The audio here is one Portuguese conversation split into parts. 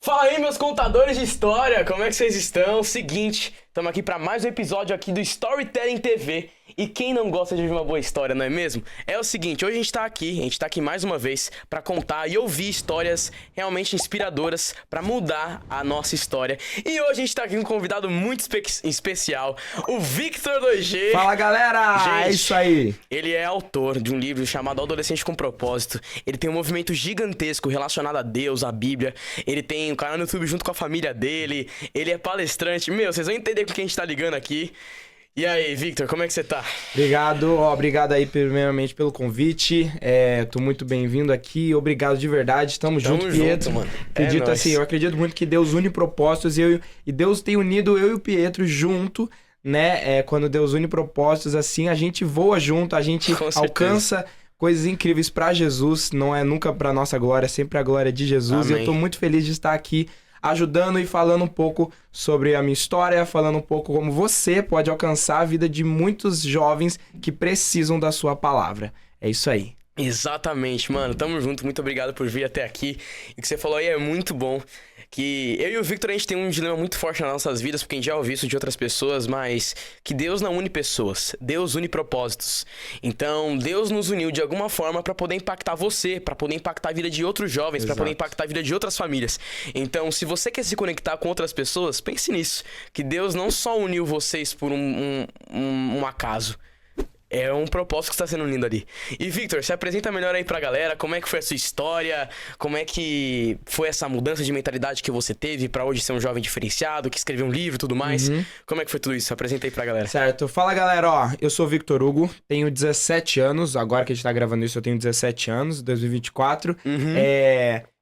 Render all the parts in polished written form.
Fala aí, meus contadores de história, como é que vocês estão? Seguinte, estamos aqui para mais um episódio aqui do Storytelling TV. E quem não gosta de ouvir uma boa história, não é mesmo? É o seguinte, hoje a gente tá aqui mais uma vez para contar e ouvir histórias realmente inspiradoras para mudar a nossa história. E hoje a gente tá aqui com um convidado muito especial, o Victor 2G. Fala, galera! Gente, é isso aí. Ele é autor de um livro chamado Adolescente com Propósito. Ele tem um movimento gigantesco relacionado a Deus, à Bíblia. Ele tem um canal no YouTube junto com a família dele. Ele é palestrante. Meu, vocês vão entender com quem a gente tá ligando aqui. E aí, Victor, como é que você tá? Obrigado aí primeiramente pelo convite. Tô muito bem-vindo aqui. Obrigado de verdade. Tamo junto, Pietro. Mano. Acredito assim, eu acredito muito que Deus une propósitos e Deus tem unido eu e o Pietro junto, né? Quando Deus une propósitos, assim, a gente voa junto, a gente alcança coisas incríveis pra Jesus. Não é nunca pra nossa glória, é sempre a glória de Jesus. Amém. E eu tô muito feliz de estar aqui ajudando e falando um pouco sobre a minha história, falando um pouco como você pode alcançar a vida de muitos jovens que precisam da sua palavra. É isso aí. Exatamente, mano. Tamo junto. Muito obrigado por vir até aqui. E o que você falou aí é muito bom. Que eu e o Victor, a gente tem um dilema muito forte nas nossas vidas, porque a gente já ouviu isso de outras pessoas, mas que Deus não une pessoas, Deus une propósitos. Então, Deus nos uniu de alguma forma para poder impactar você, para poder impactar a vida de outros jovens, para poder impactar a vida de outras famílias. Então, se você quer se conectar com outras pessoas, pense nisso, que Deus não só uniu vocês por um acaso. É um propósito que está sendo unido ali. E, Victor, se apresenta melhor aí pra galera. Como é que foi a sua história? Como é que foi essa mudança de mentalidade que você teve pra hoje ser um jovem diferenciado, que escreveu um livro e tudo mais? Como é que foi tudo isso? Apresenta aí pra galera. Certo. Fala, galera. Eu sou o Victor Hugo, tenho 17 anos. Agora que a gente tá gravando isso, eu tenho 17 anos, 2024.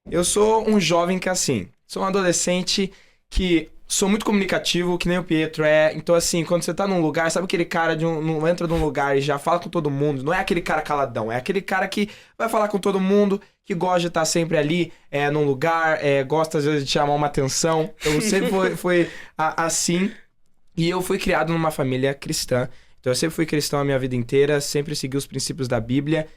Eu sou um jovem que, assim, sou um adolescente que sou muito comunicativo, que nem o Pietro é. Então, assim, quando você tá num lugar, sabe aquele cara entra num lugar e já fala com todo mundo? Não é aquele cara caladão, é aquele cara que vai falar com todo mundo, que gosta de estar sempre ali, num lugar, gosta às vezes de chamar uma atenção. Eu sempre foi assim. E eu fui criado numa família cristã. Então, eu sempre fui cristão a minha vida inteira, sempre segui os princípios da Bíblia.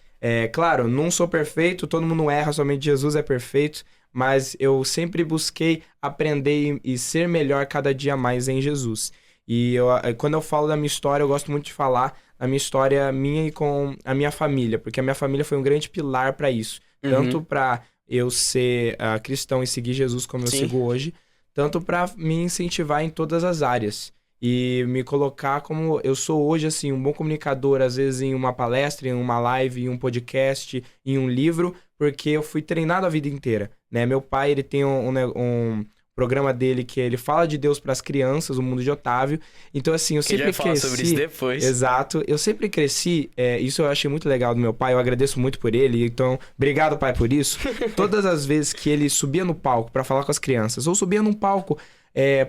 Claro, não sou perfeito, todo mundo erra, somente Jesus é perfeito. Mas eu sempre busquei aprender e ser melhor cada dia mais em Jesus. E quando eu falo da minha história, eu gosto muito de falar da minha história minha e com a minha família, porque a minha família foi um grande pilar para isso. Tanto para eu ser cristão e seguir Jesus como eu sigo hoje, tanto para me incentivar em todas as áreas. E me colocar como eu sou hoje, assim, um bom comunicador, às vezes em uma palestra, em uma live, em um podcast, em um livro, porque eu fui treinado a vida inteira, né? Meu pai, ele tem um programa dele que ele fala de Deus para as crianças, o Mundo de Otávio. Então, assim, eu sempre cresci... falar sobre isso depois. Exato. Eu sempre cresci, isso eu achei muito legal do meu pai, eu agradeço muito por ele, então, obrigado, pai, por isso. Todas as vezes que ele subia no palco para falar com as crianças, ou subia num palco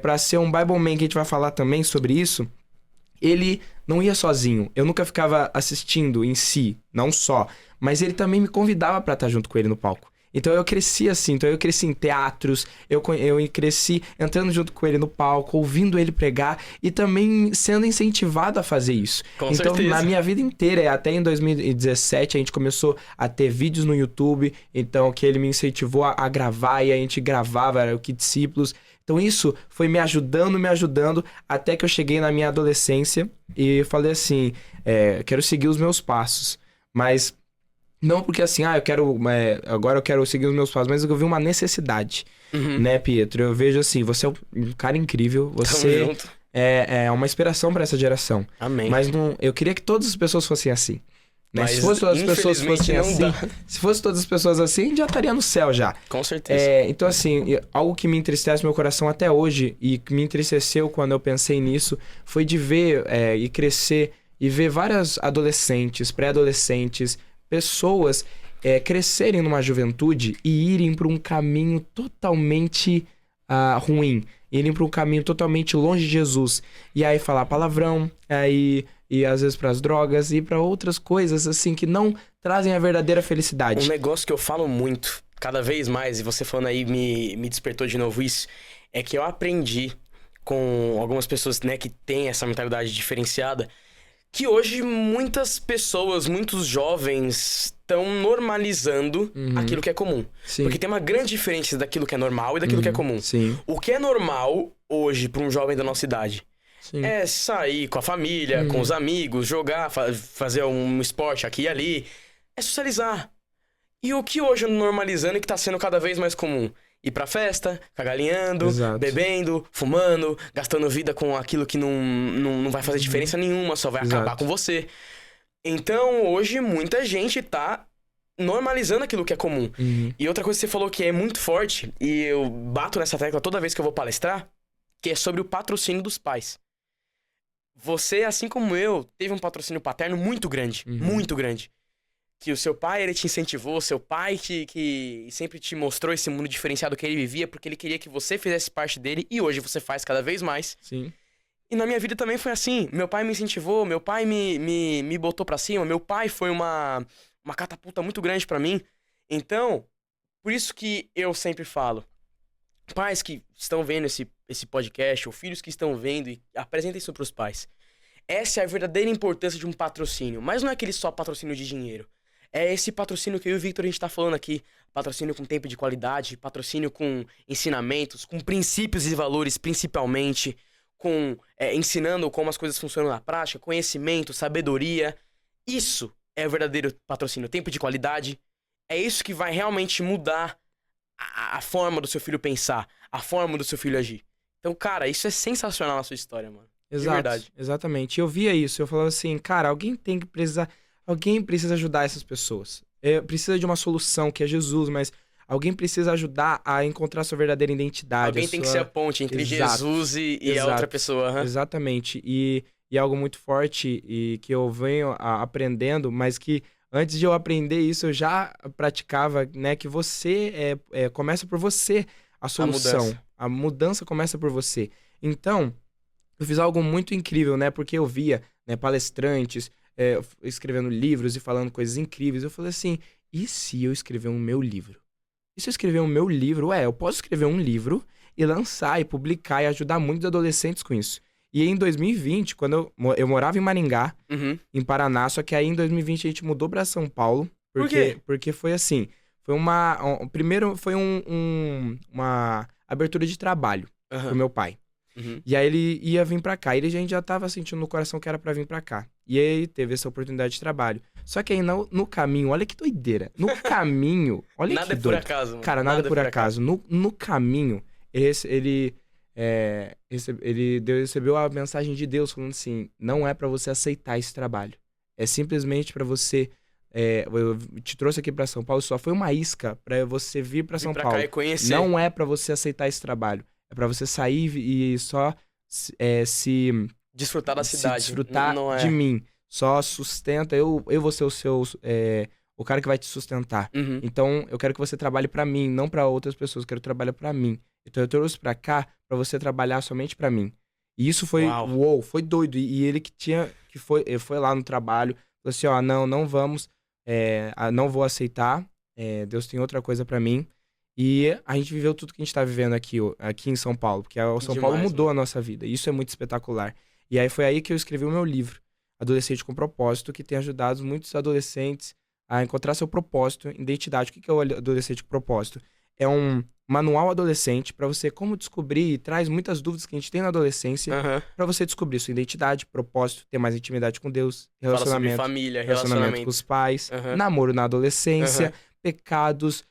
para ser um Bible Man, que a gente vai falar também sobre isso, ele não ia sozinho. Eu nunca ficava assistindo em si, não só, mas ele também me convidava para estar junto com ele no palco. Então eu cresci assim, eu cresci em teatros, eu cresci entrando junto com ele no palco, ouvindo ele pregar e também sendo incentivado a fazer isso. Com então, certeza. Na minha vida inteira, até em 2017, a gente começou a ter vídeos no YouTube, então que ele me incentivou a gravar e a gente gravava, era o Que Discípulos. Então isso foi me ajudando, até que eu cheguei na minha adolescência e falei assim, quero seguir os meus passos, mas não porque assim, agora eu quero seguir os meus passos, mas eu vi uma necessidade, né, Pietro? Eu vejo assim, você é um cara incrível, você é uma inspiração para essa geração. Amém. Mas eu queria que todas as pessoas fossem assim. Né? Mas, se fosse todas as pessoas fossem assim, se fosse todas as pessoas assim, já estaria no céu já. Com certeza. Então assim, algo que me entristece meu coração até hoje e que me entristeceu quando eu pensei nisso foi de ver e crescer e ver várias adolescentes, pré-adolescentes, pessoas crescerem numa juventude e irem para um caminho totalmente ruim, irem para um caminho totalmente longe de Jesus, e aí falar palavrão, e às vezes para as drogas e para outras coisas assim que não trazem a verdadeira felicidade. Um negócio que eu falo muito, cada vez mais, e você falando aí me despertou de novo isso, é que eu aprendi com algumas pessoas, né, que têm essa mentalidade diferenciada, que hoje muitas pessoas, muitos jovens estão normalizando aquilo que é comum. Sim. Porque tem uma grande diferença daquilo que é normal e daquilo que é comum. Sim. O que é normal hoje para um jovem da nossa idade Sim. é sair com a família, com os amigos, jogar, fazer um esporte aqui e ali. É socializar. E o que hoje é normalizando e que tá sendo cada vez mais comum? Ir pra festa, cagalinhando, Exato. bebendo, fumando, gastando vida com aquilo que não vai fazer diferença nenhuma, só vai acabar com você. Então, hoje, muita gente tá normalizando aquilo que é comum. E outra coisa que você falou que é muito forte, e eu bato nessa tecla toda vez que eu vou palestrar, que é sobre o patrocínio dos pais. Você, assim como eu, teve um patrocínio paterno muito grande, muito grande. Que o seu pai, ele te incentivou, seu pai que sempre te mostrou esse mundo diferenciado que ele vivia, porque ele queria que você fizesse parte dele, e hoje você faz cada vez mais. Sim. E na minha vida também foi assim. Meu pai me incentivou, meu pai me botou pra cima, meu pai foi uma catapulta muito grande pra mim. Então, por isso que eu sempre falo, pais que estão vendo esse podcast, ou filhos que estão vendo, e apresentem isso pros pais. Essa é a verdadeira importância de um patrocínio, mas não é aquele só patrocínio de dinheiro. É esse patrocínio que eu e o Victor a gente tá falando aqui. Patrocínio com tempo de qualidade, patrocínio com ensinamentos, com princípios e valores principalmente, com ensinando como as coisas funcionam na prática, conhecimento, sabedoria. Isso é o verdadeiro patrocínio, tempo de qualidade. É isso que vai realmente mudar a forma do seu filho pensar, a forma do seu filho agir. Então, cara, isso é sensacional na sua história, mano. Exato, de verdade. Exatamente. Eu via isso, eu falava assim, cara, alguém precisa ajudar essas pessoas. Precisa de uma solução, que é Jesus, mas alguém precisa ajudar a encontrar sua verdadeira identidade. Alguém tem que ser a ponte entre Jesus e a outra pessoa. Exatamente. E algo muito forte e que eu venho aprendendo, mas que antes de eu aprender isso, eu já praticava, né? Que você começa por você a solução. A mudança começa por você. Então, eu fiz algo muito incrível, né? Porque eu via, né, palestrantes escrevendo livros e falando coisas incríveis. Eu falei assim, e se eu escrever um meu livro? E se eu escrever um meu livro? Eu posso escrever um livro e lançar e publicar e ajudar muitos adolescentes com isso. E aí, em 2020, quando eu morava em Maringá, em Paraná, só que aí em 2020 a gente mudou pra São Paulo. Por quê? Porque foi assim, primeiro foi uma abertura de trabalho pro meu pai. E aí ele ia vir pra cá. E a gente já tava sentindo no coração que era pra vir pra cá. E aí teve essa oportunidade de trabalho. Só que aí no caminho, olha que doideira. No caminho, olha nada que é doido. por acaso, mano. Cara, nada por acaso. No caminho, ele recebeu a mensagem de Deus falando assim, não é pra você aceitar esse trabalho. É simplesmente pra você... eu te trouxe aqui pra São Paulo, só foi uma isca pra você vir pra São Paulo. Cá e conhecer. Não é pra você aceitar esse trabalho. É pra você sair e só se desfrutar da cidade. Se desfrutar não de mim. Só sustenta. Eu vou ser o cara que vai te sustentar. Então, eu quero que você trabalhe pra mim, não pra outras pessoas. Eu quero trabalhar pra mim. Então, eu trouxe pra cá pra você trabalhar somente pra mim. E isso foi... Uou, foi doido. E ele ele foi lá no trabalho. Falou assim, não vamos... não vou aceitar. Deus tem outra coisa pra mim. E a gente viveu tudo que a gente tá vivendo aqui em São Paulo. Porque o São Paulo mudou a nossa vida. E isso é muito espetacular. E aí foi aí que eu escrevi o meu livro, Adolescente com Propósito, que tem ajudado muitos adolescentes a encontrar seu propósito, identidade. O que é o Adolescente com Propósito? É um manual adolescente para você como descobrir, e traz muitas dúvidas que a gente tem na adolescência, para você descobrir sua identidade, propósito, ter mais intimidade com Deus, relacionamento, fala sobre família, relacionamento com os pais, namoro na adolescência, pecados,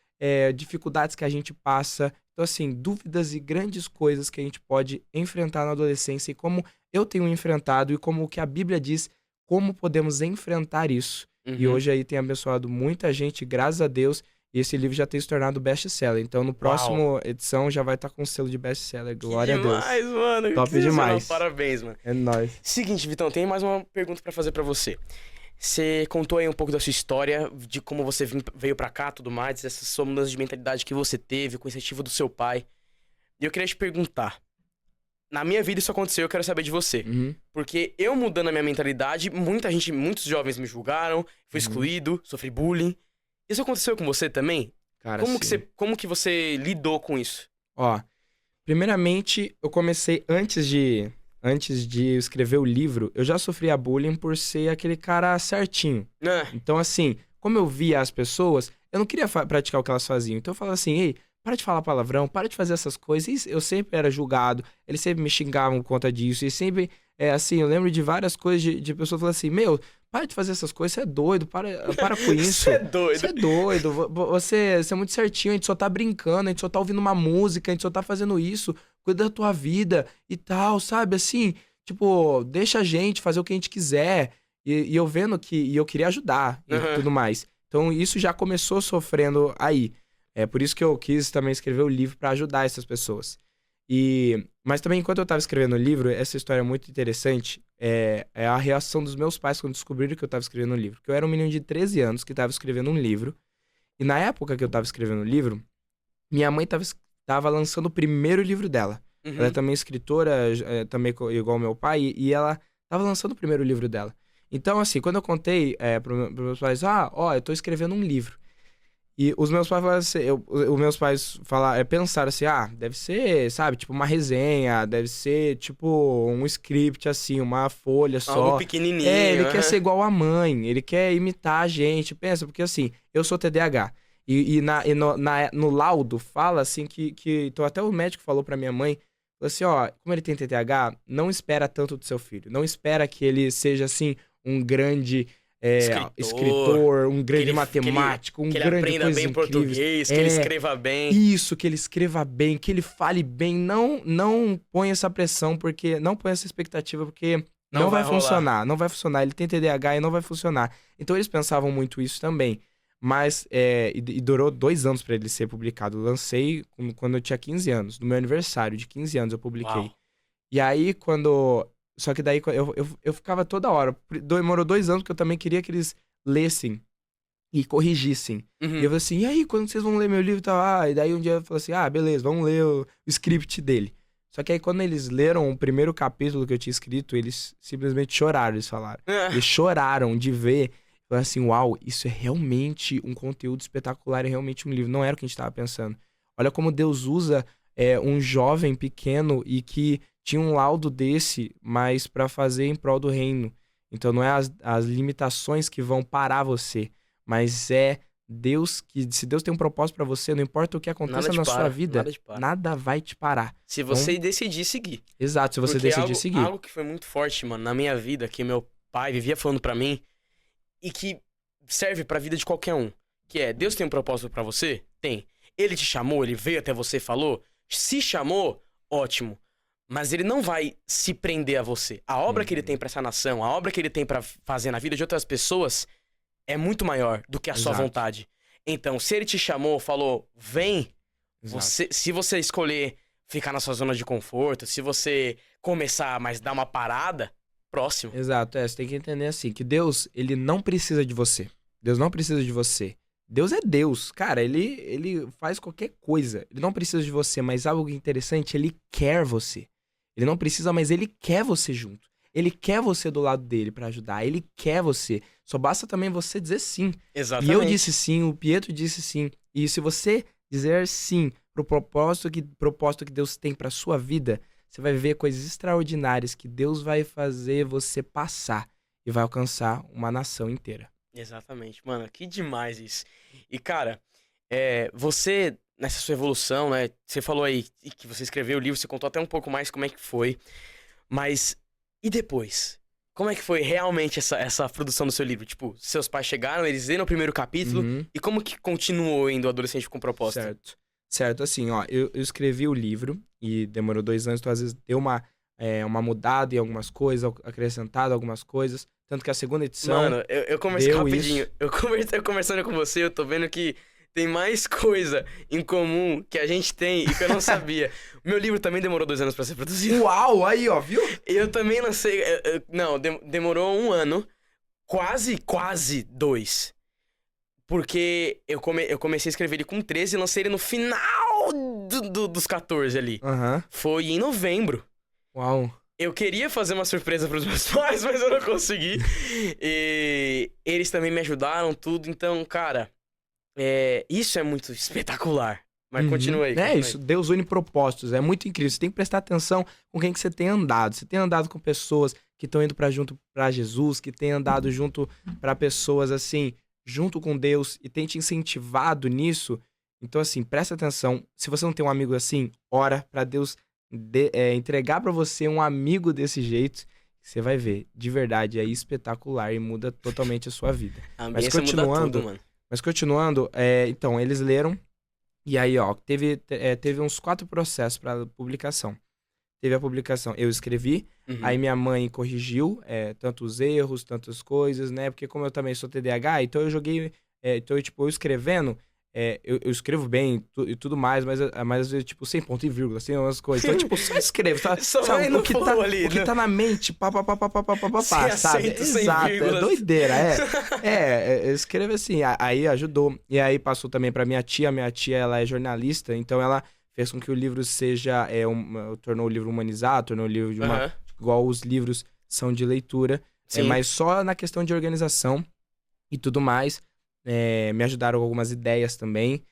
dificuldades que a gente passa. Então, assim, dúvidas e grandes coisas que a gente pode enfrentar na adolescência e como eu tenho enfrentado e como o que a Bíblia diz, como podemos enfrentar isso. E hoje aí tem abençoado muita gente, graças a Deus, e esse livro já tem se tornado best-seller. Então, no próximo edição já vai estar com o selo de best-seller. Glória a Deus. Demais, mano. Top demais. Parabéns, mano. É nóis. Seguinte, Vitão, tem mais uma pergunta pra fazer pra você. Você contou aí um pouco da sua história, de como você veio pra cá, tudo mais, essa sua mudança de mentalidade que você teve, com o incentivo do seu pai. E eu queria te perguntar, na minha vida isso aconteceu, eu quero saber de você. Porque eu mudando a minha mentalidade, muitos jovens me julgaram, fui excluído, sofri bullying. Isso aconteceu com você também? Cara, como que você lidou com isso? Primeiramente, eu comecei antes de antes de eu escrever o livro, eu já sofria bullying por ser aquele cara certinho. Então, assim, como eu via as pessoas, eu não queria praticar o que elas faziam. Então eu falava assim, ei, para de falar palavrão, para de fazer essas coisas. E eu sempre era julgado, eles sempre me xingavam por conta disso. E sempre, assim, eu lembro de várias coisas de pessoas falando assim, meu, para de fazer essas coisas, você é doido, para com isso. Você é doido. Você é doido, você é muito certinho, a gente só tá brincando, a gente só tá ouvindo uma música, a gente só tá fazendo isso, cuida da tua vida e tal, sabe? Assim, tipo, deixa a gente fazer o que a gente quiser. E eu vendo que e eu queria ajudar e tudo mais. Então isso já começou sofrendo aí. É por isso que eu quis também escrever o livro pra ajudar essas pessoas. Mas também, enquanto eu tava escrevendo o livro, essa história é muito interessante. É a reação dos meus pais quando descobriram que eu tava escrevendo um livro. Porque eu era um menino de 13 anos que tava escrevendo um livro. E na época que eu tava escrevendo o livro, minha mãe tava lançando o primeiro livro dela. Ela é também escritora, também igual meu pai, e ela tava lançando o primeiro livro dela. Então, assim, quando eu contei pros meus pais, eu tô escrevendo um livro. E os meus pais falaram assim, pensaram assim, deve ser, sabe, tipo uma resenha, deve ser tipo um script, assim, uma folha só. Algo pequenininho. Ele quer ser igual a mãe, ele quer imitar a gente, pensa, porque assim, eu sou TDAH. No laudo fala assim então até o médico falou pra minha mãe, falou assim, como ele tem TDAH, não espera tanto do seu filho, não espera que ele seja assim, um grande escritor, um grande matemático, que ele aprenda bem português, que ele escreva bem. Isso, que ele escreva bem, que ele fale bem. Não põe essa pressão, não põe essa expectativa, porque não vai funcionar. Não vai funcionar. Ele tem TDAH e não vai funcionar. Então eles pensavam muito isso também. Mas, e durou 2 anos pra ele ser publicado. Eu lancei quando eu tinha 15 anos. No meu aniversário de 15 anos eu publiquei. Uau. E aí, Só que daí eu ficava toda hora. Demorou 2 anos porque eu também queria que eles lessem e corrigissem. E eu falei assim, e aí, quando vocês vão ler meu livro e tal? E daí um dia eu falei assim, beleza, vamos ler o script dele. Só que aí quando eles leram o primeiro capítulo que eu tinha escrito, eles simplesmente choraram, eles falaram. Eles choraram de ver. Falaram assim, uau, isso é realmente um conteúdo espetacular, é realmente um livro. Não era o que a gente tava pensando. Olha como Deus usa um jovem pequeno e que tinha um laudo desse, mas para fazer em prol do reino. Então não é as limitações que vão parar você, mas é Deus se Deus tem um propósito para você, não importa o que aconteça na sua vida, nada vai te parar. Se você decidir seguir. Exato, se você decidir seguir. Algo que foi muito forte, mano, na minha vida, que meu pai vivia falando para mim, e que serve pra vida de qualquer um, que é, Deus tem um propósito para você? Tem. Ele te chamou, ele veio até você e falou? Se chamou, ótimo. Mas ele não vai se prender a você. A obra que ele tem pra essa nação, a obra que ele tem pra fazer na vida de outras pessoas é muito maior do que a sua vontade. Então, se ele te chamou, falou, vem, se você escolher ficar na sua zona de conforto, se você começar, mas dar uma parada, próximo. Exato, você tem que entender assim, que Deus, ele não precisa de você. Deus não precisa de você. Deus é Deus. Cara, ele faz qualquer coisa. Ele não precisa de você, mas algo interessante, ele quer você. Ele não precisa, mas ele quer você junto. Ele quer você do lado dele pra ajudar. Ele quer você. Só basta também você dizer sim. Exatamente. E eu disse sim, o Pietro disse sim. E se você dizer sim pro propósito que Deus tem pra sua vida, você vai ver coisas extraordinárias que Deus vai fazer você passar e vai alcançar uma nação inteira. Exatamente. Mano, que demais isso. E, cara, você, nessa sua evolução, né? Você falou aí que você escreveu o livro, você contou até um pouco mais como é que foi. Mas, e depois? Como é que foi realmente essa produção do seu livro? Tipo, seus pais chegaram, eles leram o primeiro capítulo, e como que continuou indo o Adolescente com Propósito? Certo, assim, ó, eu escrevi o livro e demorou 2 anos, então às vezes deu uma mudada em algumas coisas, acrescentado algumas coisas, tanto que a segunda edição... Mano, eu comecei rapidinho, eu conversando com você, eu tô vendo que tem mais coisa em comum que a gente tem e que eu não sabia. O meu livro também demorou 2 anos pra ser produzido. Uau, aí, ó, viu? Eu também lancei... demorou 1 ano, quase 2. Porque eu comecei a escrever ele com 13 e lancei ele no final dos 14 ali. Foi em novembro. Uau. Eu queria fazer uma surpresa pros meus pais, mas eu não consegui. E eles também me ajudaram, tudo. Então, cara, isso é muito espetacular. Mas continua aí. É continua isso, Deus une propósitos, é muito incrível. Você tem que prestar atenção com quem que você tem andado. Você tem andado com pessoas que estão indo para junto para Jesus, que tem andado junto para pessoas assim, junto com Deus e tem te incentivado nisso. Então assim, presta atenção. Se você não tem um amigo assim, ora para Deus entregar para você um amigo desse jeito. Você vai ver, de verdade, é espetacular e muda totalmente a sua vida. A ambiência muda tudo, mano. Mas continuando, então, eles leram, e aí, ó, teve uns 4 processos para publicação. Teve a publicação, eu escrevi, aí minha mãe corrigiu, tantos erros, tantas coisas, né? Porque como eu também sou TDAH, então eu joguei, eu escrevendo, eu escrevo bem e tudo mais, mas às vezes, tipo, sem ponto e vírgula, assim, umas coisas. Então, tipo, só escrevo, tá? Só sabe, vai no flow ali, o que né? tá na mente, Sem sabe? acento, sem Exato, vírgulas. é doideira, eu escrevo assim, aí ajudou. E aí passou também pra minha tia, ela é jornalista, então ela fez com que o livro seja, tornou o livro humanizado, tornou o livro de uma, igual os livros são de leitura, mas só na questão de organização e tudo mais. Me ajudaram com algumas ideias também.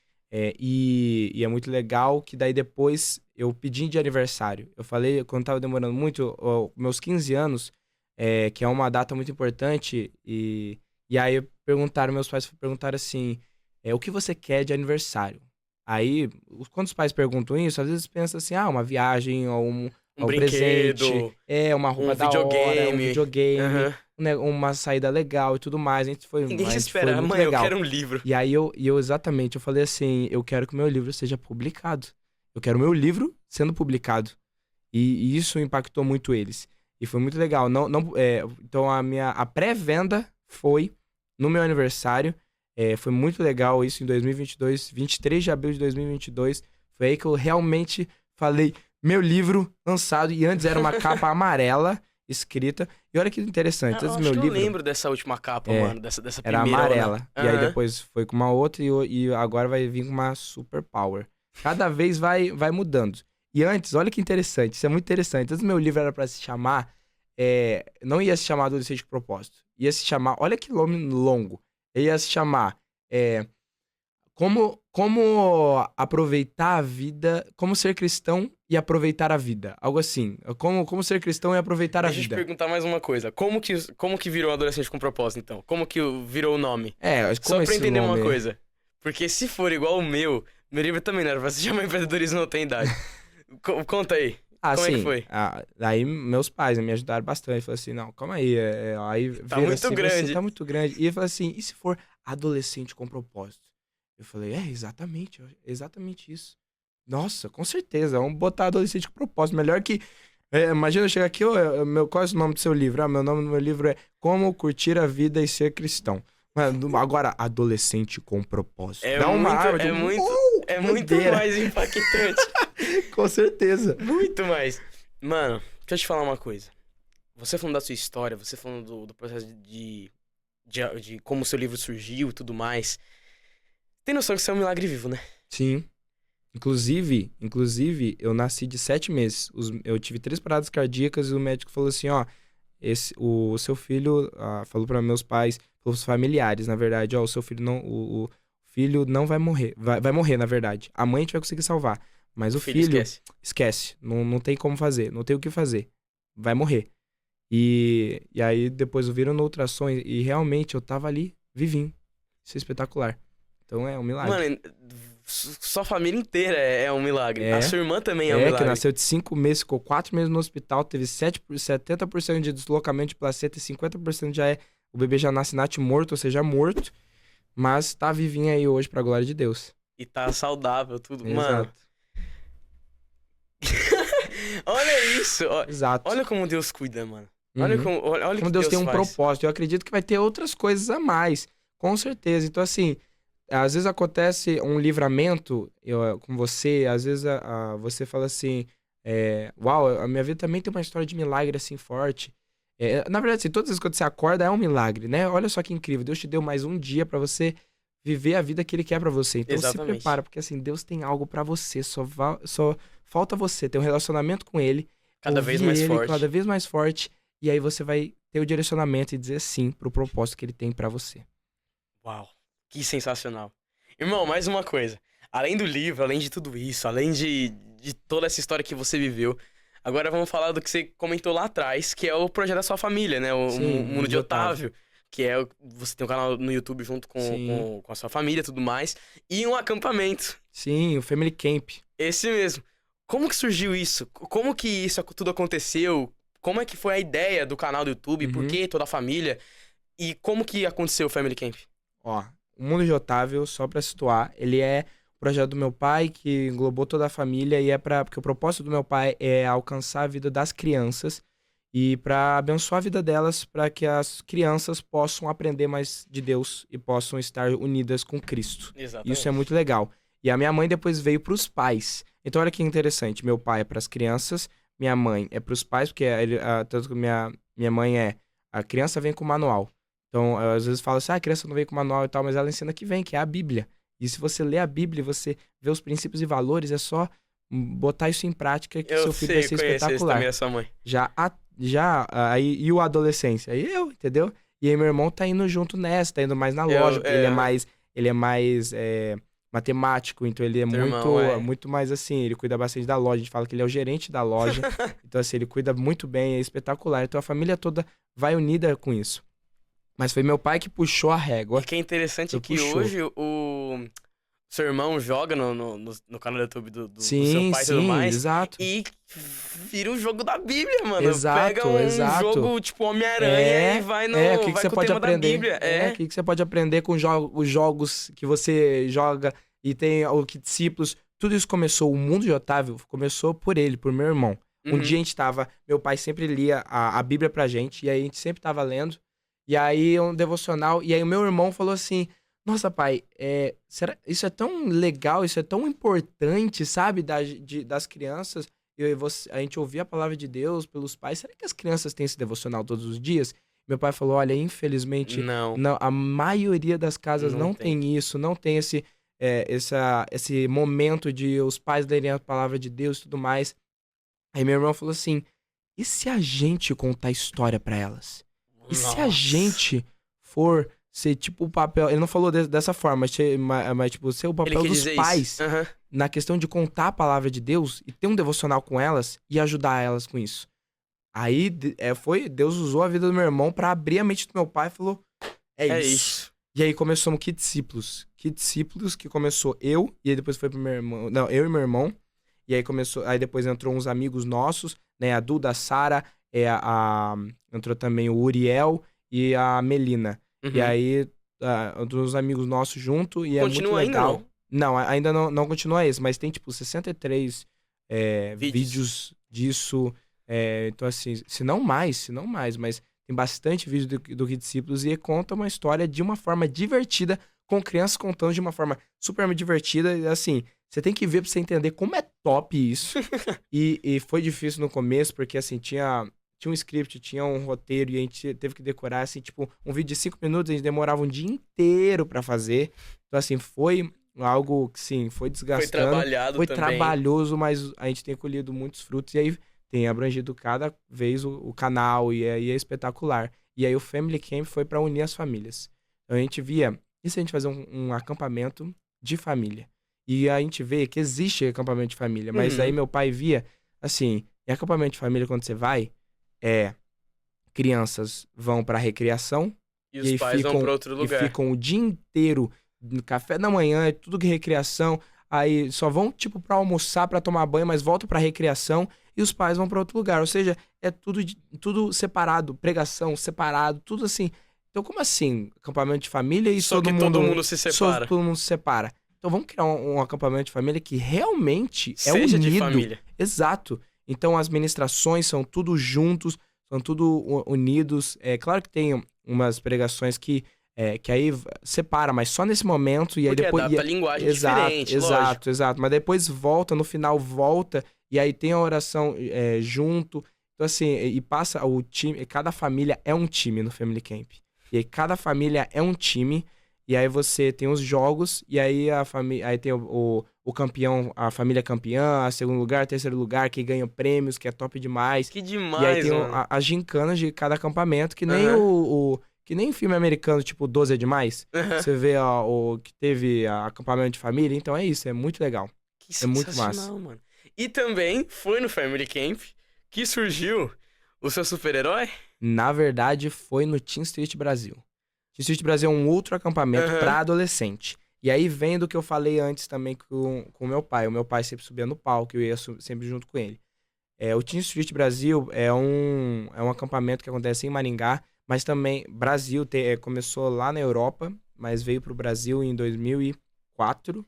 E é muito legal que daí depois eu pedi de aniversário. Eu falei, quando tava demorando muito, meus 15 anos, que é uma data muito importante, e aí meus pais perguntaram assim, o que você quer de aniversário? Aí, quando os pais perguntam isso, às vezes pensa assim, uma viagem, ou um brinquedo, presente, uma roupa da hora, um videogame, uma saída legal e tudo mais. A gente foi, Ninguém foi espera, muito mãe, legal. eu quero um livro. E aí eu exatamente, eu falei assim, eu quero que o meu livro seja publicado. Eu quero o meu livro sendo publicado. E isso impactou muito eles. E foi muito legal. Então a pré-venda foi no meu aniversário. Foi muito legal isso em 2022, 23 de abril de 2022. Foi aí que eu realmente falei, meu livro lançado. E antes era uma capa amarela escrita. E olha que interessante. Eu acho que eu lembro dessa última capa, mano. Dessa Era primeira. amarela. E aí depois foi com uma outra e agora vai vir com uma super power. Cada vez vai mudando. E antes, olha que interessante. Isso é muito interessante. Antes meu livro era pra se chamar... não ia se chamar Adolescente com Propósito. Ia se chamar... Olha que nome longo. Ia se chamar... Como aproveitar a vida... Como ser cristão e aproveitar a vida. Algo assim. Como ser cristão e aproveitar a vida. Deixa eu te perguntar mais uma coisa. Como que virou Adolescente com Propósito, então? Como que virou o nome? Só pra entender uma coisa. Porque se for igual o meu livro também não era pra se chamar Empreendedorismo Não Tem Idade. Conta aí. Como é que foi? Aí meus pais me ajudaram bastante. Falaram assim, não, calma aí. Aí tá muito assim, grande. Tá muito grande. E eu falei assim, e se for Adolescente com Propósito? Eu falei, exatamente isso. Nossa, com certeza, vamos botar Adolescente com Propósito. Melhor que... imagina eu chegar aqui, qual é o nome do seu livro? Meu nome do meu livro é Como Curtir a Vida e Ser Cristão. Agora, Adolescente com Propósito. É muito mais impactante. Com certeza. Muito mais. Mano, deixa eu te falar uma coisa. Você falando da sua história, você falando do processo de como o seu livro surgiu e tudo mais. Tem noção que isso é um milagre vivo, né? Sim. Inclusive, eu nasci de 7 meses. Eu tive 3 paradas cardíacas e o médico falou assim, o seu filho, falou para meus pais, falou pros familiares, na verdade, o seu filho não, o filho não vai morrer. Vai morrer, na verdade. A mãe a gente vai conseguir salvar. Mas o filho esquece. Não tem como fazer. Não tem o que fazer. Vai morrer. E aí depois viram no ultrassom e realmente eu tava ali, vivinho. Isso é espetacular. Então é um milagre. Mano, sua família inteira é um milagre. A sua irmã também é um milagre. Que nasceu de 5 meses, ficou 4 meses no hospital, teve 70% de deslocamento de placenta e 50% o bebê já nasce natimorto, ou seja, morto. Mas tá vivinho aí hoje, pra glória de Deus. E tá saudável, tudo. Exato. Mano. Olha isso. Exato. Olha como Deus cuida, mano. Olha como que Deus tem um faz. propósito. Eu acredito que vai ter outras coisas a mais. Com certeza. Então, assim, às vezes acontece um livramento com você. Às vezes você fala assim, uau, a minha vida também tem uma história de milagre assim forte. Na verdade, assim, todas as vezes que você acorda é um milagre, né? Olha só que incrível. Deus te deu mais um dia pra você viver a vida que Ele quer pra você. Então se prepara, porque assim, Deus tem algo pra você. Só falta você ter um relacionamento com Ele. Cada vez mais forte. E aí você vai ter o direcionamento e dizer sim pro propósito que Ele tem pra você. Uau, que sensacional. Irmão, mais uma coisa. além do livro, além de tudo isso, além de toda essa história que você viveu, agora vamos falar do que você comentou lá atrás, que é o projeto da sua família, né? O Sim, Mundo de Otávio. Que é, você tem um canal no YouTube junto com a sua família e tudo mais. E um acampamento. Sim, o Family Camp. Esse mesmo. Como que surgiu isso? Como que isso tudo aconteceu? Como é que foi a ideia do canal do YouTube? Por que toda a família? E como que aconteceu o Family Camp? Ó, o Mundo de Otávio, só pra situar, ele é o projeto do meu pai que englobou toda a família e porque o propósito do meu pai é alcançar a vida das crianças e para abençoar a vida delas, para que as crianças possam aprender mais de Deus e possam estar unidas com Cristo. Exatamente. Isso é muito legal. E a minha mãe depois veio para os pais. Então olha que interessante, meu pai é para as crianças, minha mãe é para os pais, porque tanto que minha mãe a criança vem com manual. Então, às vezes fala assim, a criança não veio com manual e tal, mas ela ensina que vem, que é a Bíblia. E se você lê a Bíblia e você vê os princípios e valores, é só botar isso em prática que seu filho vai ser espetacular. Também a sua mãe. Aí, e o adolescência? Aí eu, entendeu? E aí meu irmão tá indo junto nessa, tá indo mais na loja, porque ele é mais matemático, então ele é muito mais assim, ele cuida bastante da loja, a gente fala que ele é o gerente da loja, então assim, ele cuida muito bem, é espetacular, então a família toda vai unida com isso. Mas foi meu pai que puxou a régua. E que é interessante é que hoje o seu irmão joga no canal do YouTube do seu pai e tudo mais. Exato. E vira o jogo da Bíblia, mano. Exato, pega um jogo tipo Homem-Aranha e vai o que você pode aprender? O que você pode aprender com os jogos que você joga e tem o que discípulos. Tudo isso começou, o Mundo de Otávio começou por ele, por meu irmão. Um dia a gente meu pai sempre lia a Bíblia pra gente, e aí a gente sempre tava lendo. E aí um devocional, e aí o meu irmão falou assim, nossa pai, isso é tão legal, isso é tão importante, sabe, das crianças, a gente ouvir a palavra de Deus pelos pais, será que as crianças têm esse devocional todos os dias? Meu pai falou, olha, infelizmente, não, a maioria das casas não tem isso, não tem esse momento de os pais lerem a palavra de Deus e tudo mais. Aí meu irmão falou assim, e se a gente contar história pra elas? E se a gente for ser tipo o papel... Ele não falou dessa forma, mas tipo, ser o papel dos pais na questão de contar a palavra de Deus e ter um devocional com elas e ajudar elas com isso. Aí Deus usou a vida do meu irmão pra abrir a mente do meu pai e falou, é isso. E aí começamos Que Discípulos. Que Discípulos, que começou eu, e aí depois foi pro meu irmão... Não, eu e meu irmão. E aí aí depois entrou uns amigos nossos, né? A Duda, a Sara... entrou também o Uriel e a Melina. E aí, outros amigos nossos junto e continua é muito legal. Ainda Não, ainda não continua esse, mas tem tipo 63 vídeos disso. Então assim, se não mais, mas tem bastante vídeo do Que Discípulos e conta uma história de uma forma divertida, com crianças contando de uma forma super divertida. E assim, você tem que ver pra você entender como é top isso. E foi difícil no começo, porque assim, tinha um script, tinha um roteiro, e a gente teve que decorar, assim, tipo, um vídeo de 5 minutos, a gente demorava um dia inteiro pra fazer. Então, assim, foi algo que, sim, foi desgastante. Foi trabalhado foi também. Trabalhoso, mas a gente tem colhido muitos frutos, e aí tem abrangido cada vez o canal, e aí é espetacular. E aí o Family Camp foi pra unir as famílias. Então, a gente via, e se a gente fazer um acampamento de família? E a gente vê que existe acampamento de família, mas aí meu pai via, assim, em acampamento de família, quando você vai, crianças vão pra recreação e os pais vão pra outro lugar. E ficam o dia inteiro no café da manhã, é tudo que recreação. Aí só vão tipo pra almoçar, pra tomar banho, mas voltam pra recreação e os pais vão pra outro lugar. Ou seja, é tudo separado, pregação separado, tudo assim. Então como assim, acampamento de família e todo mundo se separa? Todo mundo se separa. Então vamos criar um acampamento de família que realmente seja unido. De família. Exato. Então as ministrações são tudo juntos, são tudo unidos. É claro que tem umas pregações que aí separa, mas só nesse momento. E aí porque depois adapta a linguagem diferente, lógico. Exato. Mas depois volta, no final volta, e aí tem a oração junto. Então assim, e passa o time, cada família é um time no Family Camp. E aí cada família é um time. E aí você tem os jogos, e aí aí tem o campeão, a família campeã, a segundo lugar, terceiro lugar, que ganha prêmios, que é top demais. Que demais, e aí tem as gincanas de cada acampamento, que nem que nem filme americano, tipo 12 é demais. Você vê o que teve acampamento de família, então é isso, é muito legal. Que É muito sensacional, massa. mano. E também foi no Family Camp que surgiu o seu super-herói? Na verdade, foi no Teen Street Brasil. Teen Street Brasil é um outro acampamento pra adolescente. E aí vem do que eu falei antes também com o meu pai. O meu pai sempre subia no palco, eu ia sempre junto com ele. O Teen Street Brasil é um acampamento que acontece em Maringá, mas também Brasil começou lá na Europa, mas veio pro Brasil em 2004.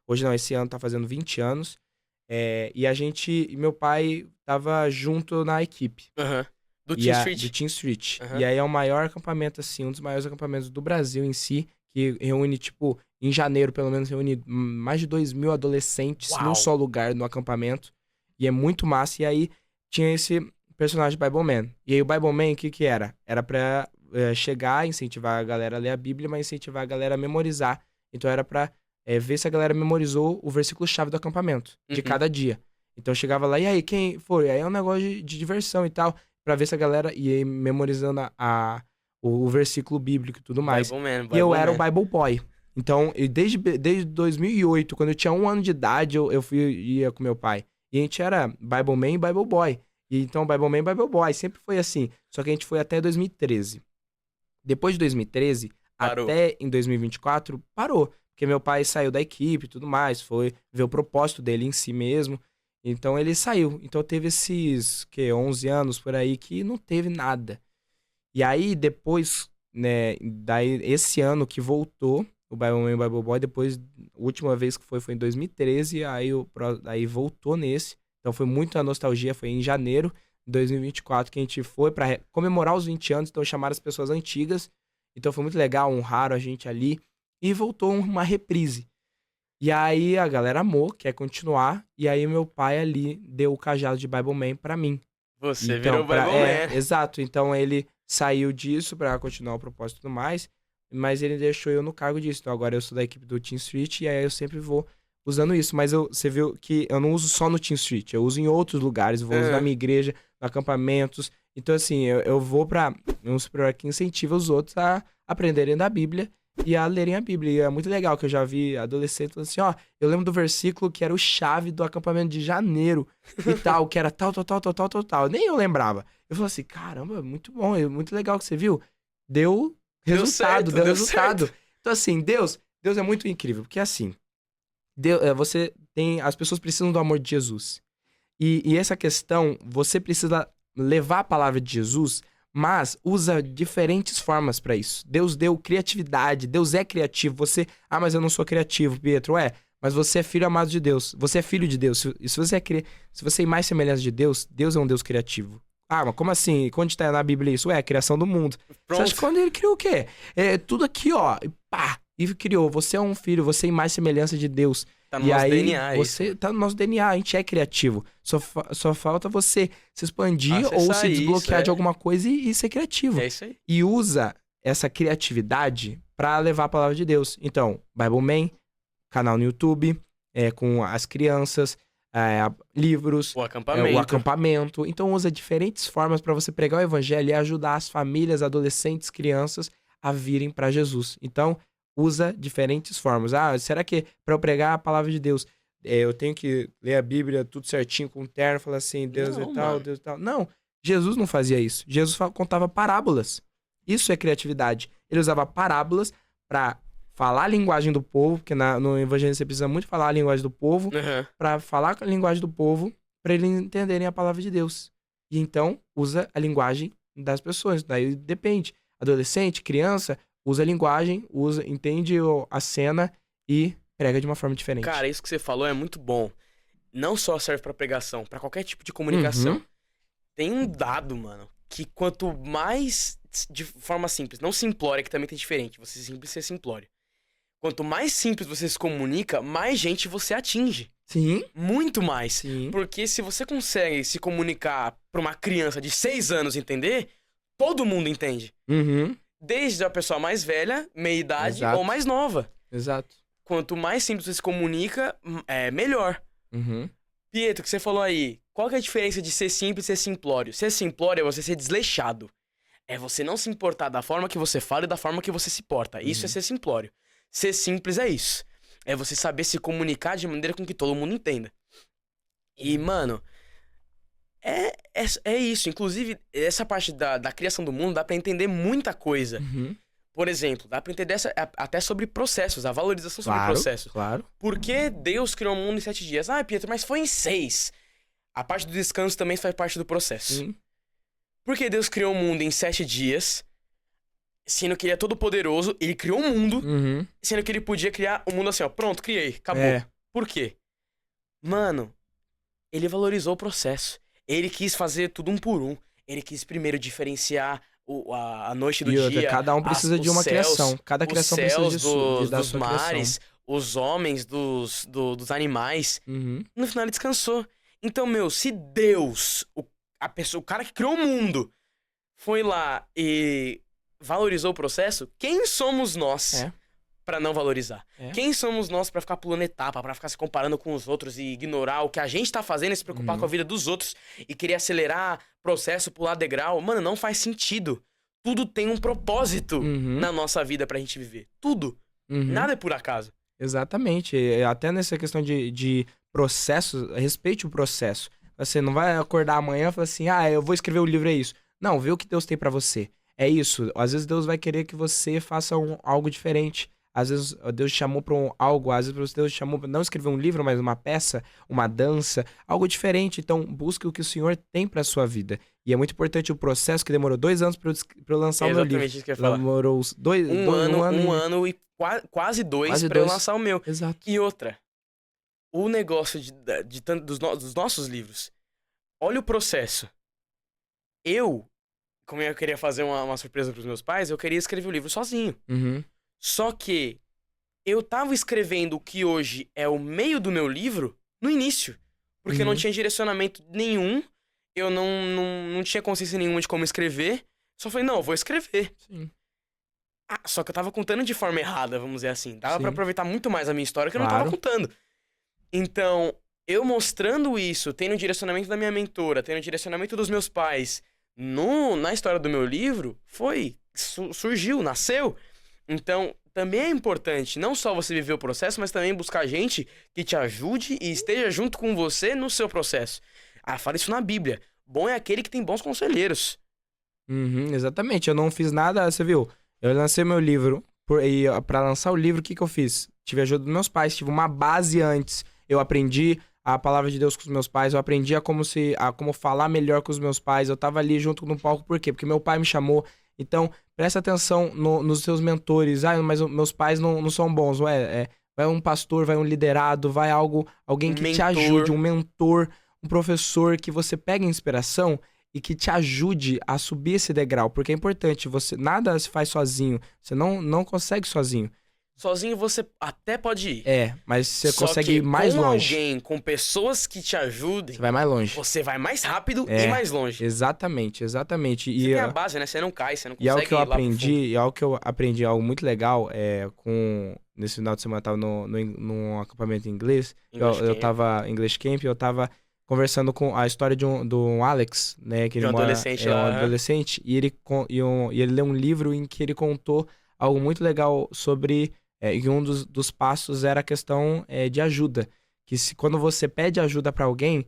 Hoje não, esse ano tá fazendo 20 anos. E meu pai tava junto na equipe. Do Teen Street. Do Teen Street. E aí é o maior acampamento, assim, um dos maiores acampamentos do Brasil em si, que reúne, tipo, em janeiro, pelo menos, reúne mais de 2.000 adolescentes num só lugar no acampamento. E é muito massa. E aí tinha esse personagem Bible Man. E aí o Bible Man, o que era? Era pra chegar, incentivar a galera a ler a Bíblia, mas incentivar a galera a memorizar. Então era pra ver se a galera memorizou o versículo-chave do acampamento, de cada dia. Então eu chegava lá, e aí, quem foi? Aí é um negócio de diversão e tal, pra ver se a galera ia memorizando o versículo bíblico e tudo mais. E eu era o Bible Boy. Então, desde 2008, quando eu tinha 1 ano de idade, eu ia com meu pai. E a gente era Bible Man e Bible Boy. E então, Bible Man e Bible Boy, sempre foi assim. Só que a gente foi até 2013. Depois de 2013, parou. Até em 2024, parou. Porque meu pai saiu da equipe e tudo mais, foi ver o propósito dele em si mesmo. Então ele saiu. Então teve esses 11 anos por aí que não teve nada. E aí depois, né, daí esse ano que voltou o Bible Man e o Bible Boy, depois, a última vez que foi em 2013, aí voltou nesse. Então foi muita nostalgia, foi em janeiro de 2024 que a gente foi pra comemorar os 20 anos, então chamaram as pessoas antigas. Então foi muito legal, honraram a gente ali. E voltou uma reprise. E aí a galera amou, quer continuar. E aí meu pai ali deu o cajado de Bible Man pra mim. Você virou Bible Man. Exato. Então ele saiu disso pra continuar o propósito e tudo mais. Mas ele deixou eu no cargo disso. Então agora eu sou da equipe do Teen Street. E aí eu sempre vou usando isso. Mas você viu que eu não uso só no Teen Street. Eu uso em outros lugares. Eu vou usar na minha igreja, em acampamentos. Então assim, eu vou pra um superior que incentiva os outros a aprenderem da Bíblia e a lerem a Bíblia. E é muito legal que eu já vi adolescentes falando assim, eu lembro do versículo que era o chave do acampamento de janeiro e tal, que era tal. Nem eu lembrava. Eu falei assim, caramba, muito bom, é muito legal que você viu. Deu resultado. Certo. Então assim, Deus é muito incrível, porque assim, as pessoas precisam do amor de Jesus. E essa questão, você precisa levar a palavra de Jesus, mas usa diferentes formas pra isso. Deus deu criatividade, Deus é criativo. Mas eu não sou criativo, Pietro. Mas você é filho amado de Deus. Você é filho de Deus. E se você é mais semelhança de Deus, Deus é um Deus criativo. Mas como assim? Quando tá na Bíblia isso? É a criação do mundo. Pronto. Você acha que quando ele criou o quê? Tudo aqui, e pá. E criou. Você é um filho, você é mais semelhança de Deus. Tá no nosso DNA. Você tá no nosso DNA, a gente é criativo. Só falta você se expandir ou se desbloquear de alguma coisa e ser criativo. É isso aí. E usa essa criatividade pra levar a palavra de Deus. Então, Bible Man, canal no YouTube, com as crianças, livros, o acampamento. Então usa diferentes formas pra você pregar o evangelho e ajudar as famílias, adolescentes, crianças a virem pra Jesus. Então, usa diferentes formas. Será que pra eu pregar a palavra de Deus, eu tenho que ler a Bíblia tudo certinho com um terno, falar assim, Deus e tal, Deus e tal? Não, Jesus não fazia isso. Jesus contava parábolas. Isso é criatividade. Ele usava parábolas pra falar a linguagem do povo, porque no evangelho você precisa muito falar a linguagem do povo, pra falar a linguagem do povo, pra eles entenderem a palavra de Deus. E então, usa a linguagem das pessoas. Daí depende. Adolescente, criança, usa a linguagem, entende a cena e prega de uma forma diferente. Cara, isso que você falou é muito bom. Não só serve pra pregação, pra qualquer tipo de comunicação. Tem um dado, mano, que quanto mais, de forma simples, não simplória, que também tem diferente, você simples, você simplório. Quanto mais simples você se comunica, mais gente você atinge. Sim. Muito mais. Sim. Porque se você consegue se comunicar pra uma criança de 6 anos entender, todo mundo entende. Desde a pessoa mais velha, meia-idade ou mais nova. Exato. Quanto mais simples você se comunica, melhor. Pietro, o que você falou aí, qual que é a diferença de ser simples e ser simplório? Ser simplório é você ser desleixado. É você não se importar da forma que você fala e da forma que você se porta. Isso é ser simplório. Ser simples é isso. É você saber se comunicar de maneira com que todo mundo entenda. E, mano, é isso. Inclusive, essa parte da criação do mundo dá pra entender muita coisa. Uhum. Por exemplo, dá pra entender até sobre processos, a valorização sobre Claro, processos. claro. Por que Deus criou o mundo em 7 dias? Ah, Pietro, mas foi em 6. A parte do descanso também faz parte do processo. Sim. Por que Deus criou o mundo em 7 dias, sendo que ele é todo poderoso, ele criou o mundo, Uhum. sendo que ele podia criar o mundo assim, ó, pronto, criei, acabou. É. Por quê? Mano, ele valorizou o processo. Ele quis fazer tudo um por um. Ele quis primeiro diferenciar a noite do E outra, dia. cada um precisa de os uma céus, criação. Cada os criação precisa céus da dos sua mares, criação. os homens dos animais. Uhum. No final ele descansou. Então, meu, se Deus, o cara que criou o mundo, foi lá e valorizou o processo, quem somos nós É. pra não valorizar? É. Quem somos nós pra ficar pulando etapa, pra ficar se comparando com os outros e ignorar o que a gente tá fazendo e se preocupar com a vida dos outros e querer acelerar processo, pular degrau? Mano, não faz sentido. Tudo tem um propósito Uhum. na nossa vida pra gente viver. Tudo. Uhum. Nada é por acaso. Exatamente. Até nessa questão de processo, respeite o processo. Você não vai acordar amanhã e falar assim, eu vou escrever o livro, é isso. Não, vê o que Deus tem pra você. É isso. Às vezes Deus vai querer que você faça algo diferente. Às vezes Deus te chamou pra algo, às vezes Deus te chamou pra não escrever um livro, mas uma peça, uma dança, algo diferente. Então, busque o que o Senhor tem pra sua vida. E é muito importante o processo que demorou 2 anos pra eu lançar o meu livro. Exatamente isso que eu ia falar. Demorou Um ano e quase dois Quase pra eu 2. lançar o meu. Exato. E outra, o negócio dos nossos livros. Olha o processo. Como eu queria fazer uma surpresa pros meus pais, eu queria escrever o livro sozinho. Uhum. Só que eu tava escrevendo o que hoje é o meio do meu livro no início. Porque eu não tinha direcionamento nenhum, eu não tinha consciência nenhuma de como escrever. Só falei, não, eu vou escrever. Sim. Só que eu tava contando de forma errada, vamos dizer assim. Dava pra Sim. aproveitar muito mais a minha história que eu não Claro. tava contando. Então, eu mostrando isso, tendo o direcionamento da minha mentora, tendo o direcionamento dos meus pais na história do meu livro, surgiu, nasceu. Então, também é importante não só você viver o processo, mas também buscar gente que te ajude e esteja junto com você no seu processo. Fala isso na Bíblia. Bom é aquele que tem bons conselheiros. Uhum, exatamente. Eu não fiz nada, você viu? Eu lancei meu livro. E pra lançar o livro, o que eu fiz? Tive a ajuda dos meus pais, tive uma base antes. Eu aprendi a palavra de Deus com os meus pais, eu aprendi a como falar melhor com os meus pais. Eu tava ali junto no palco, por quê? Porque meu pai me chamou. Então, presta atenção nos seus mentores. Mas meus pais não são bons. Vai um pastor, vai um liderado, vai alguém que te ajude, um mentor, um professor que você pegue inspiração e que te ajude a subir esse degrau. Porque é importante, nada se faz sozinho. Você não consegue sozinho. Sozinho você até pode ir. Mas você Só consegue que ir mais com longe. alguém, com pessoas que te ajudem, Você vai mais longe. você vai mais rápido e mais longe. Exatamente. Você tem a base, né? Você não cai, você não consegue E algo que eu ir lá pro fundo. aprendi, algo muito legal, nesse final de semana eu tava num acampamento em inglês, eu tava English Camp, eu tava conversando com a história do Alex, né, que ele mora, adolescente um lá, adolescente, e ele leu um livro em que ele contou algo muito legal sobre, e um dos passos era a questão de ajuda, que quando você pede ajuda pra alguém,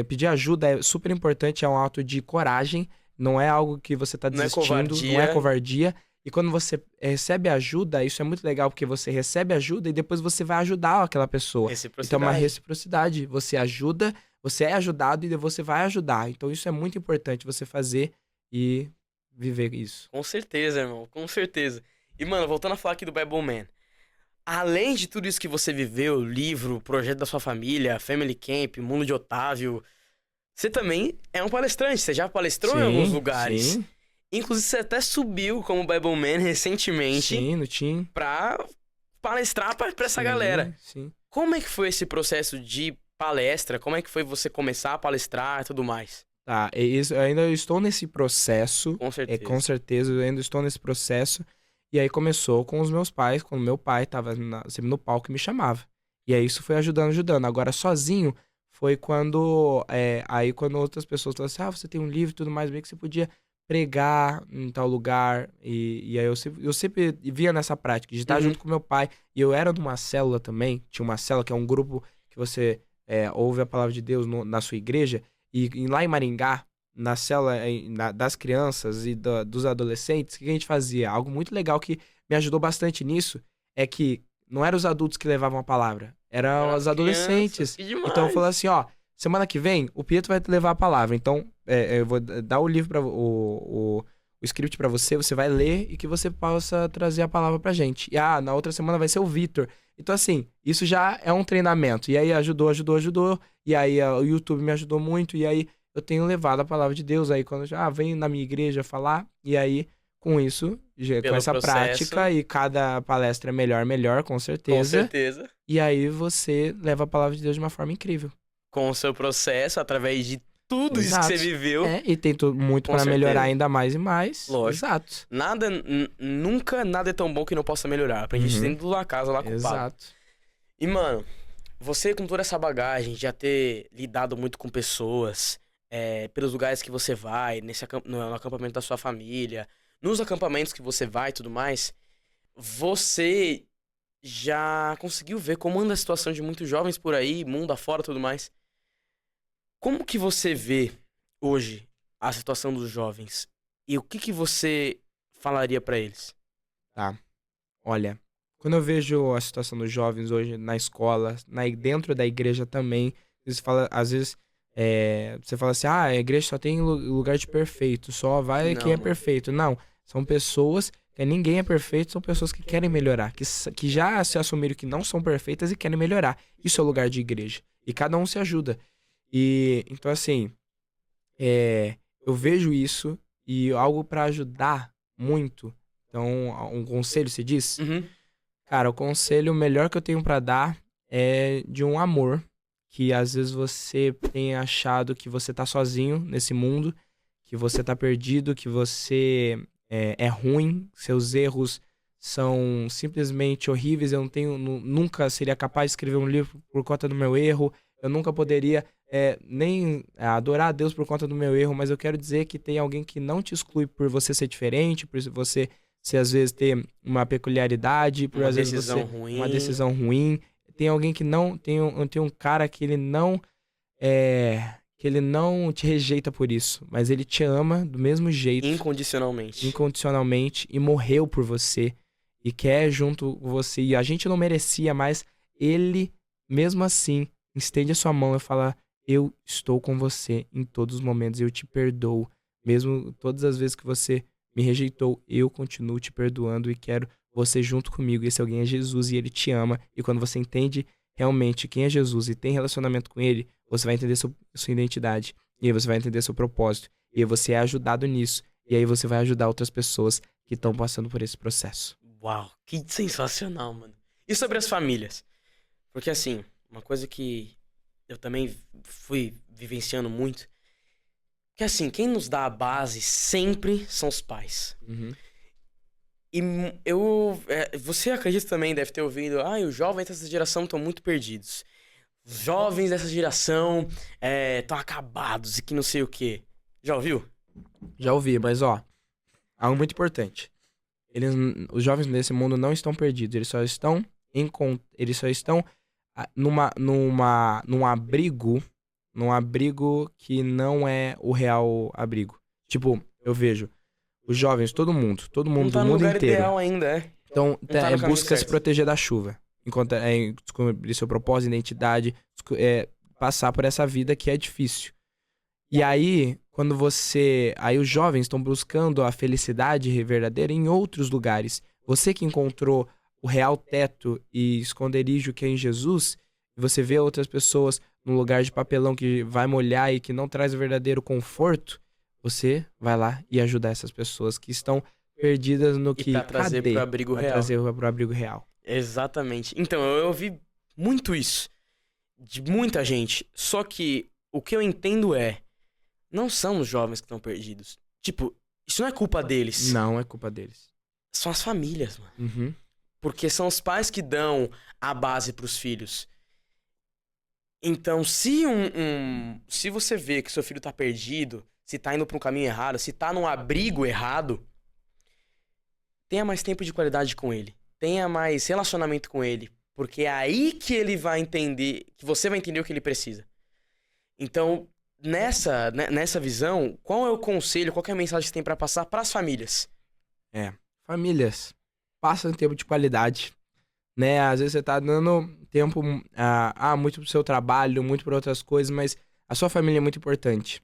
pedir ajuda é super importante, é um ato de coragem, não é algo que você tá desistindo, não é covardia. E quando você recebe ajuda, isso é muito legal, porque você recebe ajuda e depois você vai ajudar aquela pessoa. Então é uma reciprocidade. Você ajuda, você é ajudado e você vai ajudar. Então isso é muito importante você fazer e viver isso. Com certeza, irmão. Com certeza. E, mano, voltando a falar aqui do Bible Man. Além de tudo isso que você viveu, livro, projeto da sua família, Family Camp, Mundo de Otávio, você também é um palestrante. Você já palestrou em alguns lugares. Sim. Inclusive, você até subiu como Bible Man recentemente. Sim, no team. Pra palestrar pra essa galera. Sim. Como é que foi esse processo de palestra? Como é que foi você começar a palestrar e tudo mais? Tá, eu ainda estou nesse processo. Com certeza. Com certeza, eu ainda estou nesse processo. E aí começou com os meus pais, quando meu pai tava sempre no palco e me chamava. E aí isso foi ajudando. Agora, sozinho, foi quando... Aí quando outras pessoas falaram assim, você tem um livro e tudo mais, bem que você podia pregar em tal lugar. E aí eu sempre via nessa prática de estar junto com meu pai. E eu era numa célula também. Tinha uma célula que é um grupo que você ouve a palavra de Deus na sua igreja. E lá em Maringá, na célula das crianças e dos adolescentes, o que a gente fazia? Algo muito legal que me ajudou bastante nisso é que não eram os adultos que levavam a palavra, eram os adolescentes. Então eu falei assim, ó, semana que vem o Pietro vai te levar a palavra. Então eu vou dar o livro, o script pra você, você vai ler e que você possa trazer a palavra pra gente. E na outra semana vai ser o Vitor. Então assim, isso já é um treinamento. E aí ajudou. E aí o YouTube me ajudou muito. E aí eu tenho levado a palavra de Deus aí quando venho na minha igreja falar. E aí, com isso, com essa prática, e cada palestra é melhor, com certeza. Com certeza. E aí você leva a palavra de Deus de uma forma incrível. Com o seu processo, através de tudo isso que você viveu. E tem muito pra melhorar ainda mais e mais. Lógico. Exato. Nunca nada é tão bom que não possa melhorar. Pra gente dentro da casa lá com o Pablo. Exato. E, mano, você com toda essa bagagem, já ter lidado muito com pessoas, pelos lugares que você vai, no acampamento da sua família, nos acampamentos que você vai e tudo mais, você já conseguiu ver como anda a situação de muitos jovens por aí, mundo afora e tudo mais. Como que você vê hoje a situação dos jovens? E o que você falaria pra eles? Tá. Olha, quando eu vejo a situação dos jovens hoje na escola, dentro da igreja também, às vezes você fala assim, a igreja só tem lugar de perfeito, só vai quem é perfeito. Não, são pessoas que ninguém é perfeito, são pessoas que querem melhorar, que já se assumiram que não são perfeitas e querem melhorar. Isso é o lugar de igreja. E cada um se ajuda. E então assim, eu vejo isso e algo pra ajudar muito. Então, um conselho, você diz? Cara, o conselho melhor que eu tenho pra dar é de um amor, que às vezes você tem achado que você tá sozinho nesse mundo, que você tá perdido, que você é ruim, seus erros são simplesmente horríveis, eu nunca seria capaz de escrever um livro por conta do meu erro, eu nunca poderia nem adorar a Deus por conta do meu erro, mas eu quero dizer que tem alguém que não te exclui por você ser diferente, por você às vezes ter uma peculiaridade, por às vezes você uma decisão ruim. Tem alguém que não tem um cara que ele não te rejeita por isso, mas ele te ama do mesmo jeito, incondicionalmente e morreu por você e quer junto com você. E a gente não merecia, mas ele mesmo assim estende a sua mão e fala: eu estou com você em todos os momentos, eu te perdoo, mesmo todas as vezes que você me rejeitou, eu continuo te perdoando e quero você junto comigo. Esse alguém é Jesus e ele te ama. E quando você entende realmente quem é Jesus e tem relacionamento com ele, você vai entender sua identidade. E aí você vai entender seu propósito. E aí você é ajudado nisso. E aí você vai ajudar outras pessoas que estão passando por esse processo. Uau, que sensacional, mano. E sobre as famílias? Porque assim, uma coisa que eu também fui vivenciando muito, que assim, quem nos dá a base sempre são os pais. E você acredita também, deve ter ouvido, os jovens dessa geração estão muito perdidos. Os jovens dessa geração estão acabados e que não sei o quê. Já ouviu? Já ouvi, mas algo muito importante. Os jovens desse mundo não estão perdidos, eles só estão num abrigo que não é o real abrigo. Tipo, eu vejo os jovens, todo mundo não tá do mundo no lugar inteiro. Ideal ainda, Então, busca se proteger da chuva. Descobrir seu propósito, identidade, passar por essa vida que é difícil. E aí, aí os jovens estão buscando a felicidade verdadeira em outros lugares. Você que encontrou o real teto e esconderijo que é em Jesus, e você vê outras pessoas num lugar de papelão que vai molhar e que não traz o verdadeiro conforto, você vai lá e ajudar essas pessoas que estão perdidas no que... Pra trazer pro abrigo real. Trazer pro abrigo real. Exatamente. Então, eu ouvi muito isso de muita gente. Só que o que eu entendo não são os jovens que estão perdidos. Tipo, isso não é culpa deles. Não é culpa deles. São as famílias, mano. Porque são os pais que dão a base pros filhos. Então, se você vê que seu filho tá perdido, se tá indo pra um caminho errado, se tá num abrigo errado, tenha mais tempo de qualidade com ele. Tenha mais relacionamento com ele. Porque é aí que ele vai entender, que você vai entender o que ele precisa. Então, nessa visão, qual é o conselho, qual que é a mensagem que você tem pra passar pras famílias? Famílias, passa um tempo de qualidade, né? Às vezes você tá dando tempo muito pro seu trabalho, muito pra outras coisas, mas a sua família é muito importante.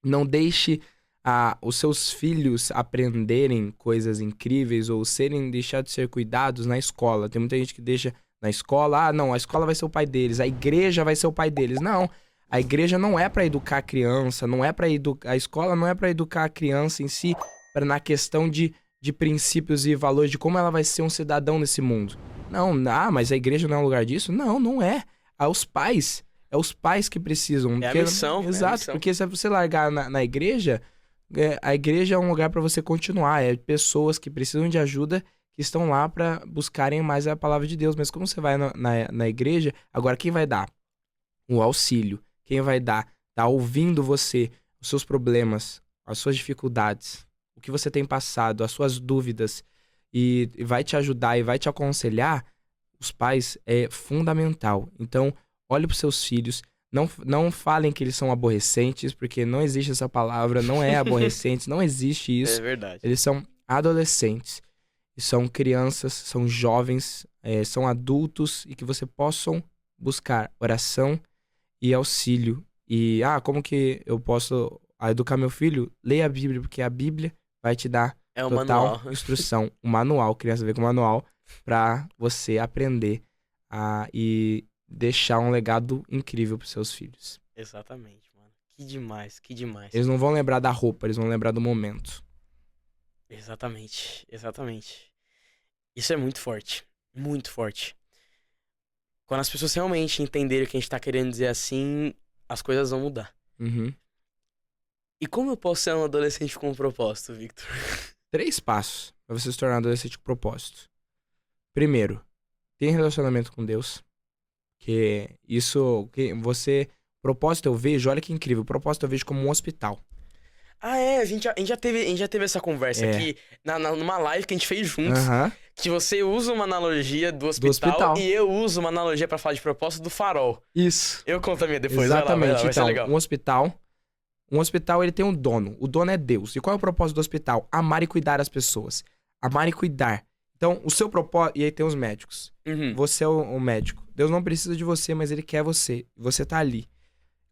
Não deixe os seus filhos aprenderem coisas incríveis ou deixar de ser cuidados na escola. Tem muita gente que deixa na escola, não, a escola vai ser o pai deles, a igreja vai ser o pai deles. Não, a igreja não é pra educar a criança, não é para a escola não é pra educar a criança em si, na questão de princípios e valores, de como ela vai ser um cidadão nesse mundo. Não, mas a igreja não é um lugar disso? Não, não é. É os pais. É os pais que precisam. É a missão. Exato, é a missão. porque se você largar na igreja, a igreja é um lugar pra você continuar. É pessoas que precisam de ajuda, que estão lá pra buscarem mais a palavra de Deus. Mas como você vai na igreja, agora quem vai dar o auxílio? Quem vai dar? Tá ouvindo você, os seus problemas, as suas dificuldades, o que você tem passado, as suas dúvidas, e vai te ajudar e vai te aconselhar, os pais é fundamental. Então, olhe para os seus filhos, não falem que eles são aborrecentes, porque não existe essa palavra, não é aborrecentes, não existe isso. É verdade. Eles são adolescentes, são crianças, são jovens, são adultos, e que você possam buscar oração e auxílio. E, como que eu posso educar meu filho? Leia a Bíblia, porque a Bíblia vai te dar É o total manual. instrução, um manual, criança vê com manual, pra você aprender e deixar um legado incrível pros seus filhos. Exatamente, mano. Que demais, que demais. Eles não vão lembrar da roupa, eles vão lembrar do momento. Exatamente, exatamente. Isso é muito forte, muito forte. Quando as pessoas realmente entenderem o que a gente tá querendo dizer assim, as coisas vão mudar. Uhum. E como eu posso ser um adolescente com um propósito, Victor? 3 passos pra você se tornar adolescente com propósito. Primeiro, tenha relacionamento com Deus. Propósito eu vejo, olha que incrível, propósito eu vejo como um hospital. A gente já teve essa conversa aqui numa live que a gente fez juntos. Aham. Que você usa uma analogia do hospital e eu uso uma analogia pra falar de propósito do farol. Isso. Eu conto a minha depois, Exatamente. vai ser Então, legal. um hospital ele tem um dono. O dono é Deus. E qual é o propósito do hospital? Amar e cuidar as pessoas. Amar e cuidar. Então, o seu propósito... E aí tem os médicos. Uhum. Você é o médico. Deus não precisa de você, mas ele quer você. Você tá ali.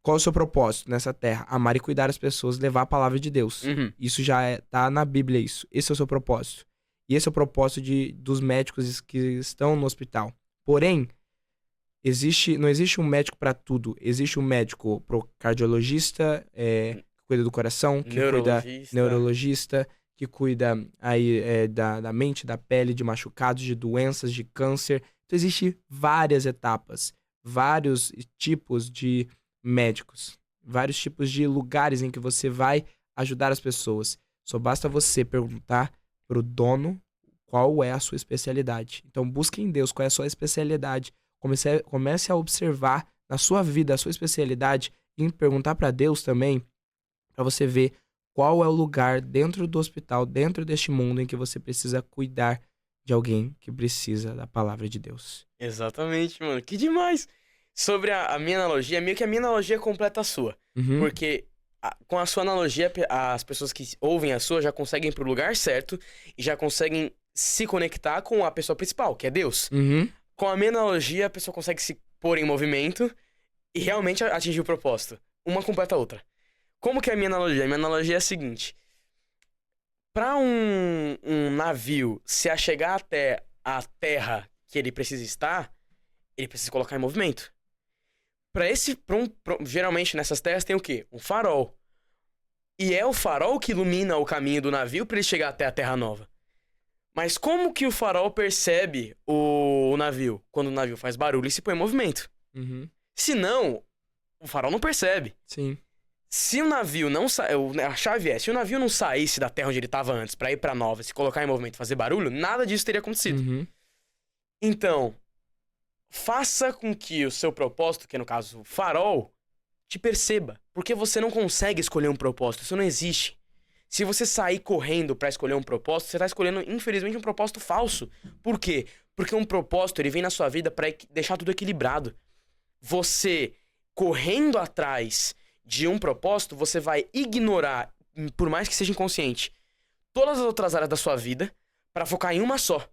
Qual é o seu propósito nessa terra? Amar e cuidar as pessoas, levar a palavra de Deus. Uhum. Isso já tá na Bíblia, isso. Esse é o seu propósito. E esse é o propósito dos médicos que estão no hospital. Porém, não existe um médico para tudo. Existe um médico pro cardiologista, que cuida do coração, que cuida neurologista, que cuida aí da mente, da pele, de machucados, de doenças, de câncer. Então, existem várias etapas, vários tipos de médicos, vários tipos de lugares em que você vai ajudar as pessoas. Só basta você perguntar pro dono qual é a sua especialidade. Então, busque em Deus qual é a sua especialidade. Comece a observar na sua vida a sua especialidade e perguntar para Deus também, para você ver qual é o lugar dentro do hospital, dentro deste mundo em que você precisa cuidar de alguém que precisa da palavra de Deus. Exatamente, mano. Que demais! Sobre a minha analogia, meio que a minha analogia completa a sua. Uhum. Porque com a sua analogia, as pessoas que ouvem a sua já conseguem ir pro lugar certo e já conseguem se conectar com a pessoa principal, que é Deus. Uhum. Com a minha analogia, a pessoa consegue se pôr em movimento e realmente atingir o propósito. Uma completa a outra. Como que é a minha analogia? A minha analogia é a seguinte. Pra um navio se achegar até a terra que ele precisa estar, ele precisa colocar em movimento. Geralmente nessas terras tem o quê? Um farol. E é o farol que ilumina o caminho do navio para ele chegar até a terra nova. Mas como que o farol percebe o navio? Quando o navio faz barulho e se põe em movimento. Uhum. Se não, o farol não percebe. Sim. Se o navio não a chave é, se o navio não saísse da terra onde ele estava antes pra ir pra nova, se colocar em movimento e fazer barulho, nada disso teria acontecido. Uhum. Então, faça com que o seu propósito, que é no caso o farol, te perceba. Porque você não consegue escolher um propósito. Isso não existe. Se você sair correndo pra escolher um propósito, você tá escolhendo, infelizmente, um propósito falso. Por quê? Porque um propósito, ele vem na sua vida pra deixar tudo equilibrado. Você, correndo atrás de um propósito, você vai ignorar, por mais que seja inconsciente, todas as outras áreas da sua vida pra focar em uma só.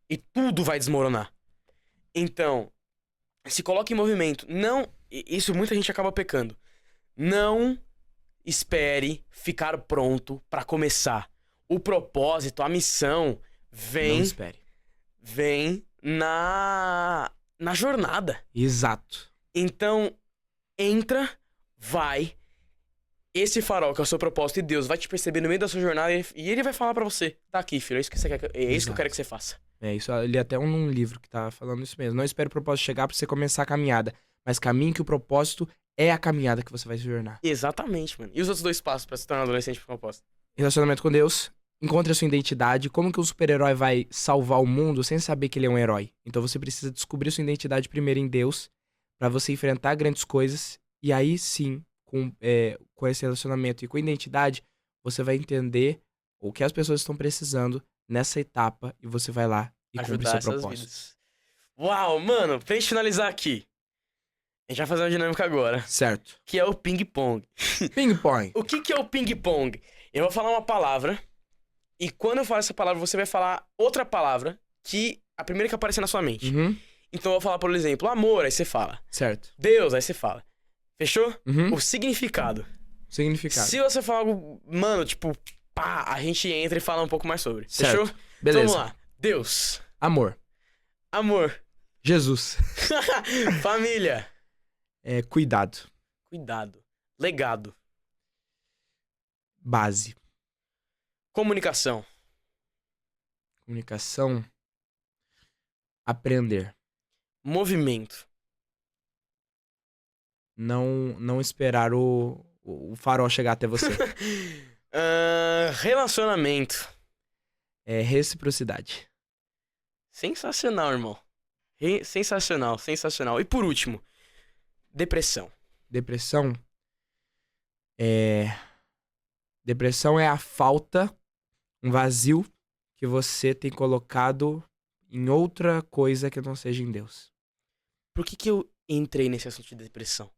E tudo vai desmoronar. Então, se coloque em movimento. Não, isso muita gente acaba pecando. Não espere ficar pronto pra começar. O propósito, a missão, Não espere. vem na jornada. Exato. Então, entra, vai. Esse farol que é o seu propósito e Deus vai te perceber no meio da sua jornada e ele vai falar pra você: tá aqui, filho, é isso que você quer, é isso que eu quero que você faça. É isso, eu li até um livro que tá falando isso mesmo. Não espere o propósito chegar pra você começar a caminhada, mas caminhe que o propósito é a caminhada que você vai se jornar. Exatamente, mano. E os outros 2 passos pra se tornar adolescente com propósito? Relacionamento com Deus, encontre a sua identidade. Como que um super-herói vai salvar o mundo sem saber que ele é um herói? Então você precisa descobrir sua identidade primeiro em Deus, pra você enfrentar grandes coisas, e aí sim, com esse relacionamento e com a identidade, você vai entender o que as pessoas estão precisando nessa etapa e você vai lá e cumpre Ajudar seu essas propósito. vidas. Uau, mano, pra gente finalizar aqui, a gente vai fazer uma dinâmica agora, Certo. que é o ping-pong. Ping-pong. O que é o ping-pong? Eu vou falar uma palavra, e quando eu falar essa palavra, você vai falar outra palavra, que a primeira que aparecer na sua mente. Uhum. Então eu vou falar, por exemplo, amor, aí você fala. Certo. Deus, aí você fala. Fechou? Uhum. O significado. Significado. Se você falar algo, mano, tipo, pá, a gente entra e fala um pouco mais sobre. Certo. Fechou? Beleza. Então vamos lá. Deus. Amor. Amor. Jesus. Família. Cuidado. Cuidado. Legado. Base. Comunicação. Comunicação. Aprender. Movimento. Não esperar o farol chegar até você. Relacionamento. Reciprocidade. Sensacional, irmão. Sensacional, sensacional. E por último, depressão. Depressão. Depressão é a falta, um vazio que você tem colocado em outra coisa que não seja em Deus. Por que eu entrei nesse assunto de depressão?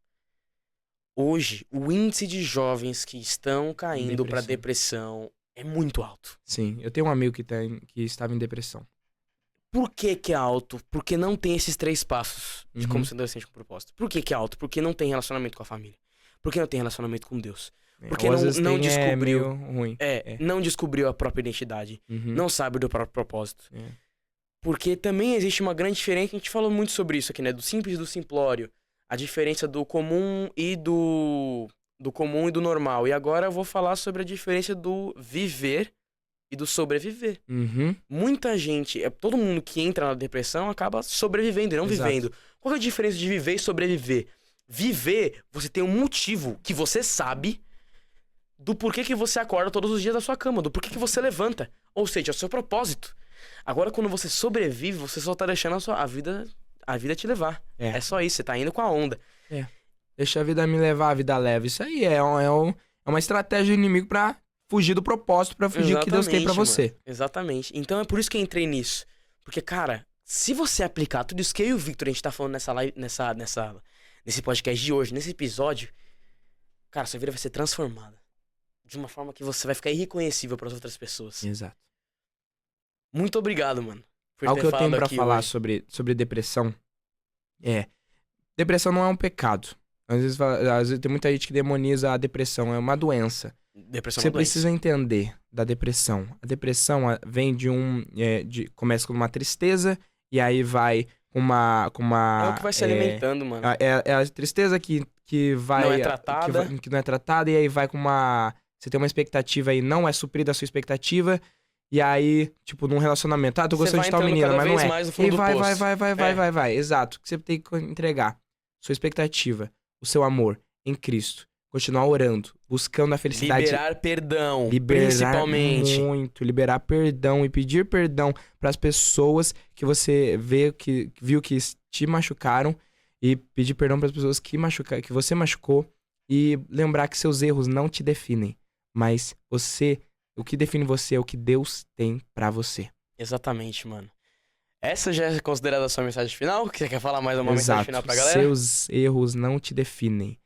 Hoje, o índice de jovens que estão caindo pra depressão é muito alto. Sim, eu tenho um amigo que estava em depressão. Por que é alto? Porque não tem esses 3 passos de Uhum. como ser adolescente com propósito. Por que é alto? Porque não tem relacionamento com a família. Porque não tem relacionamento com Deus. Porque Ou às vezes não tem, descobriu. meio ruim. Não descobriu a própria identidade. Uhum. Não sabe do próprio propósito. É. Porque também existe uma grande diferença, a gente falou muito sobre isso aqui, né? Do simples e do simplório. A diferença do comum e do comum e do normal. E agora eu vou falar sobre a diferença do viver e do sobreviver. Uhum. Muita gente, todo mundo que entra na depressão acaba sobrevivendo e não Exato. vivendo. Qual é a diferença de viver e sobreviver? Viver, você tem um motivo que você sabe do porquê que você acorda todos os dias da sua cama, do porquê que você levanta. Ou seja, é o seu propósito. Agora, quando você sobrevive, você só tá deixando a vida te levar. É só isso, você tá indo com a onda. Deixa a vida me levar, a vida leva. Isso aí é uma estratégia do inimigo pra fugir do propósito, pra fugir do que Deus tem pra você. Mano. Exatamente. Então é por isso que eu entrei nisso. Porque, cara, se você aplicar tudo isso que eu e o Victor a gente tá falando nessa live, nesse podcast de hoje, nesse episódio, cara, sua vida vai ser transformada. De uma forma que você vai ficar irreconhecível pras outras pessoas. Exato. Muito obrigado, mano. Algo que eu tenho pra falar sobre depressão depressão não é um pecado. Às vezes tem muita gente que demoniza a depressão, é uma doença. Depressão Você precisa entender da depressão. A depressão vem começa com uma tristeza e aí vai com uma é o que vai se alimentando, mano. É a tristeza que vai não é tratada. Que não é tratada, e aí vai com uma... Você tem uma expectativa e não é suprida a sua expectativa. E aí, tipo, num relacionamento, tô gostando de tal menina, mas não é. Mais no fundo E vai, do poço. vai. Exato. O que você tem que entregar? Sua expectativa, o seu amor em Cristo. Continuar orando, buscando a felicidade. Liberar perdão, principalmente. Liberar perdão e pedir perdão pras pessoas que você viu que te machucaram. E pedir perdão pras pessoas que você machucou. E lembrar que seus erros não te definem, mas o que define você é o que Deus tem pra você. Exatamente, mano. Essa já é considerada a sua mensagem final? Você quer falar mais uma mensagem final pra galera? Seus erros não te definem.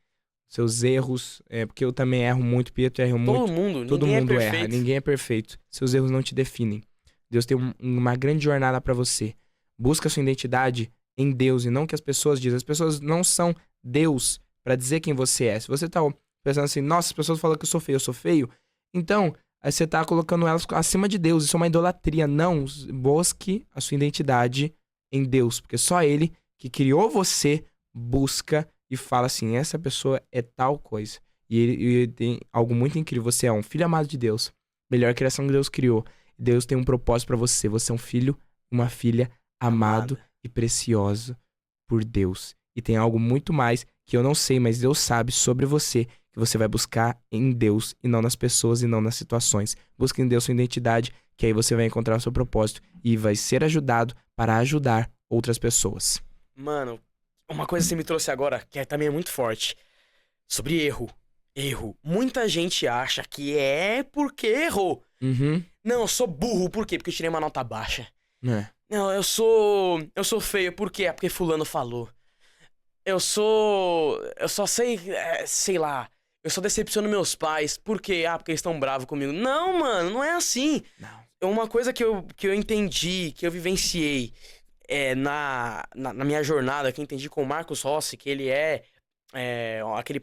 Seus erros, porque eu também erro muito, Pietro erra muito. Todo mundo erra, ninguém é perfeito. Seus erros não te definem. Deus tem uma grande jornada pra você. Busca sua identidade em Deus e não que as pessoas dizem. As pessoas não são Deus pra dizer quem você é. Se você tá pensando assim, nossa, as pessoas falam que eu sou feio, então aí você tá colocando elas acima de Deus. Isso é uma idolatria. Não, busque a sua identidade em Deus, porque só Ele que criou você busca e fala assim, essa pessoa é tal coisa. E ele tem algo muito incrível. Você é um filho amado de Deus. Melhor criação que Deus criou. Deus tem um propósito pra você. Você é um filho, uma filha amado e precioso por Deus. E tem algo muito mais que eu não sei, mas Deus sabe sobre você, que você vai buscar em Deus e não nas pessoas e não nas situações. Busque em Deus sua identidade, que aí você vai encontrar o seu propósito e vai ser ajudado para ajudar outras pessoas. Mano, uma coisa que você me trouxe agora, que também é muito forte, sobre erro. Erro. Muita gente acha que é porque errou. Uhum. Não, eu sou burro, por quê? Porque eu tirei uma nota baixa. É. Não, eu sou feio, por quê? É porque fulano falou. Eu só sei lá, eu só decepciono meus pais, por quê? Ah, porque eles estão bravos comigo. Não, mano, não é assim. Não. Uma coisa que eu entendi, que eu vivenciei na minha jornada, que eu entendi com o Marcos Rossi, que ele é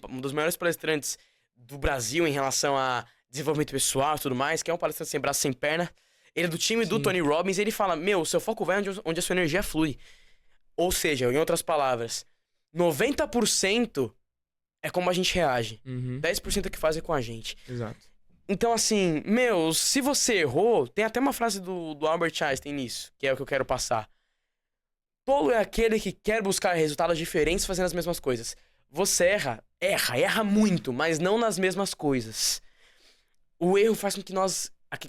um dos maiores palestrantes do Brasil em relação a desenvolvimento pessoal e tudo mais, que é um palestrante sem braço, sem perna. Ele é do time do Tony Robbins, e ele fala, meu, seu foco vai onde a sua energia flui. Ou seja, em outras palavras, 90% é como a gente reage. 10% é que fazem com a gente. Exato. Então, assim, meu, se você errou, tem até uma frase do Albert Einstein nisso, que é o que eu quero passar. Tolo é aquele que quer buscar resultados diferentes fazendo as mesmas coisas. Você erra muito, mas não nas mesmas coisas. O erro faz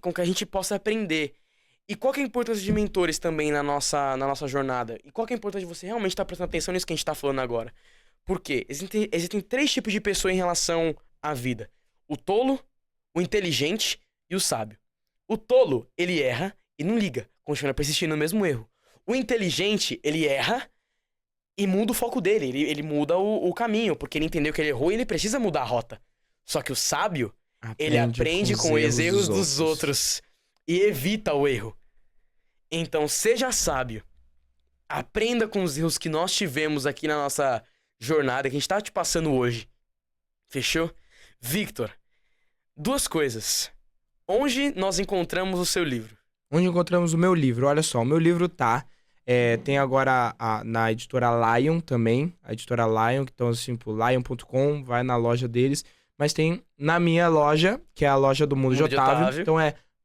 com que a gente possa aprender. E qual que é a importância de mentores também na nossa jornada? E qual que é a importância de você realmente estar prestando atenção nisso que a gente tá falando agora? Por quê? Existem 3 tipos de pessoa em relação à vida. O tolo, o inteligente e o sábio. O tolo, ele erra e não liga, continua persistindo no mesmo erro. O inteligente, ele erra e muda o foco dele, ele muda o caminho, porque ele entendeu que ele errou e ele precisa mudar a rota. Só que o sábio, ele aprende com os erros dos outros e evita o erro. Então, seja sábio. Aprenda com os erros que nós tivemos aqui na nossa jornada, que a gente tá te passando hoje. Fechou? Victor, 2 coisas. Onde nós encontramos o seu livro? Onde encontramos o meu livro? Olha só, o meu livro tem agora na editora Lion também. A editora Lion, que estão assim, por lion.com, vai na loja deles. Mas tem na minha loja, que é a loja do Mundo de Otávio. Então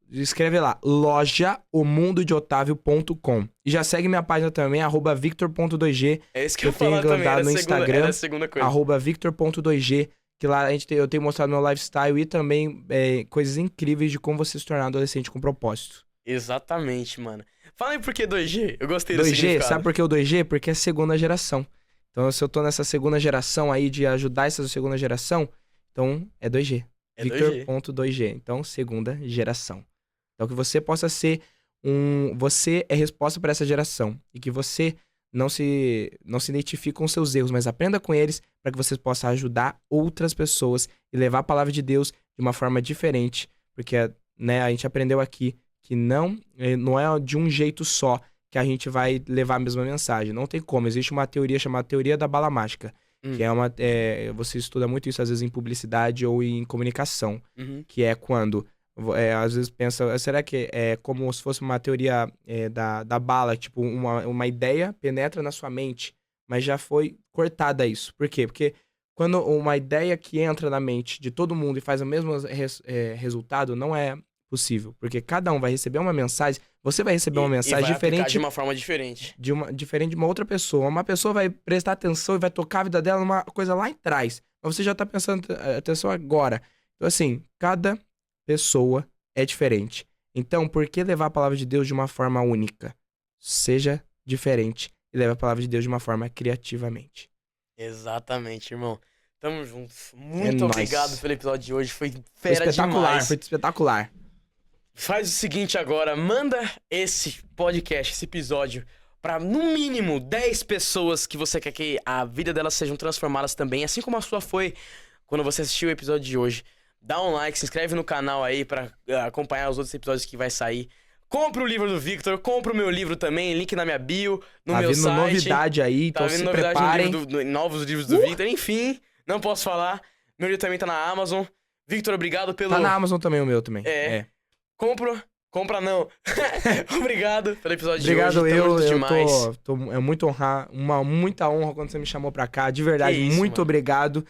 escreve lá, lojaomundodeotavio.com. E já segue minha página também, @victor.2g. É isso que eu tenho também no Instagram, @victor.2g. @victor.2g. Que lá eu tenho mostrado meu lifestyle e também coisas incríveis de como você se tornar um adolescente com propósito. Exatamente, mano. Fala aí por que 2G. Eu gostei do 2G, significado. sabe por que o 2G? Porque é segunda geração. Então, se eu tô nessa segunda geração aí de ajudar essa segunda geração, então é 2G. É Victor.2G. Então, segunda geração. Então, que você possa ser você é resposta para essa geração. E que você não se identifique com seus erros, mas aprenda com eles para que você possa ajudar outras pessoas e levar a palavra de Deus de uma forma diferente. Porque, a gente aprendeu aqui que não é de um jeito só que a gente vai levar a mesma mensagem. Não tem como. Existe uma teoria chamada teoria da bala mágica. Que você estuda muito isso, às vezes, em publicidade ou em comunicação. Que é quando, às vezes, pensa... Será que é como se fosse uma teoria da bala? Tipo, uma ideia penetra na sua mente, mas já foi cortada isso. Por quê? Porque quando uma ideia que entra na mente de todo mundo e faz o mesmo resultado, não é possível. Porque cada um vai receber uma mensagem, você vai receber uma mensagem diferente. De uma forma diferente. Diferente de uma outra pessoa. Uma pessoa vai prestar atenção e vai tocar a vida dela numa coisa lá atrás. Mas você já tá prestando atenção agora. Então, assim, cada pessoa é diferente. Então, por que levar a palavra de Deus de uma forma única? Seja diferente e leve a palavra de Deus de uma forma criativamente. Exatamente, irmão. Tamo junto. Muito obrigado nóis. pelo episódio de hoje. Foi Foi fera espetacular, demais. foi espetacular. Faz o seguinte agora, manda esse podcast, esse episódio, pra no mínimo 10 pessoas que você quer que a vida delas sejam transformadas também, assim como a sua foi quando você assistiu o episódio de hoje. Dá um like, se inscreve no canal aí pra acompanhar os outros episódios que vai sair. Compra o livro do Victor, compra o meu livro também, link na minha bio, no Tá meu vindo site. novidade aí, então Tá vindo se novidade preparem. novos livros do Victor, enfim, não posso falar. Meu livro também tá na Amazon. Victor, obrigado pelo... Tá na Amazon também o meu também. Compra não. Obrigado pelo episódio Obrigado, de hoje. Tamo junto eu demais. é muito muita honra quando você me chamou pra cá. De verdade, Que isso, muito mano. obrigado.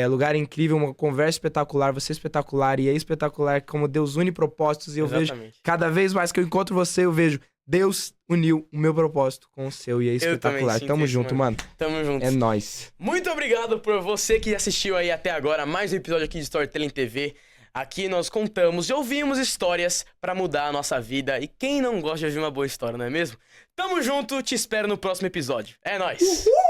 Lugar incrível, uma conversa espetacular, você é espetacular e é espetacular como Deus une propósitos e eu vejo, Exatamente. cada vez mais que eu encontro você, eu vejo Deus uniu o meu propósito com o seu e é também espetacular. sinto Tamo isso, junto, mano. Tamo junto. É nóis. Muito obrigado por você que assistiu aí até agora mais um episódio aqui de Storytelling TV. Aqui nós contamos e ouvimos histórias pra mudar a nossa vida. E quem não gosta de ouvir uma boa história, não é mesmo? Tamo junto, te espero no próximo episódio. É nóis! Uhul!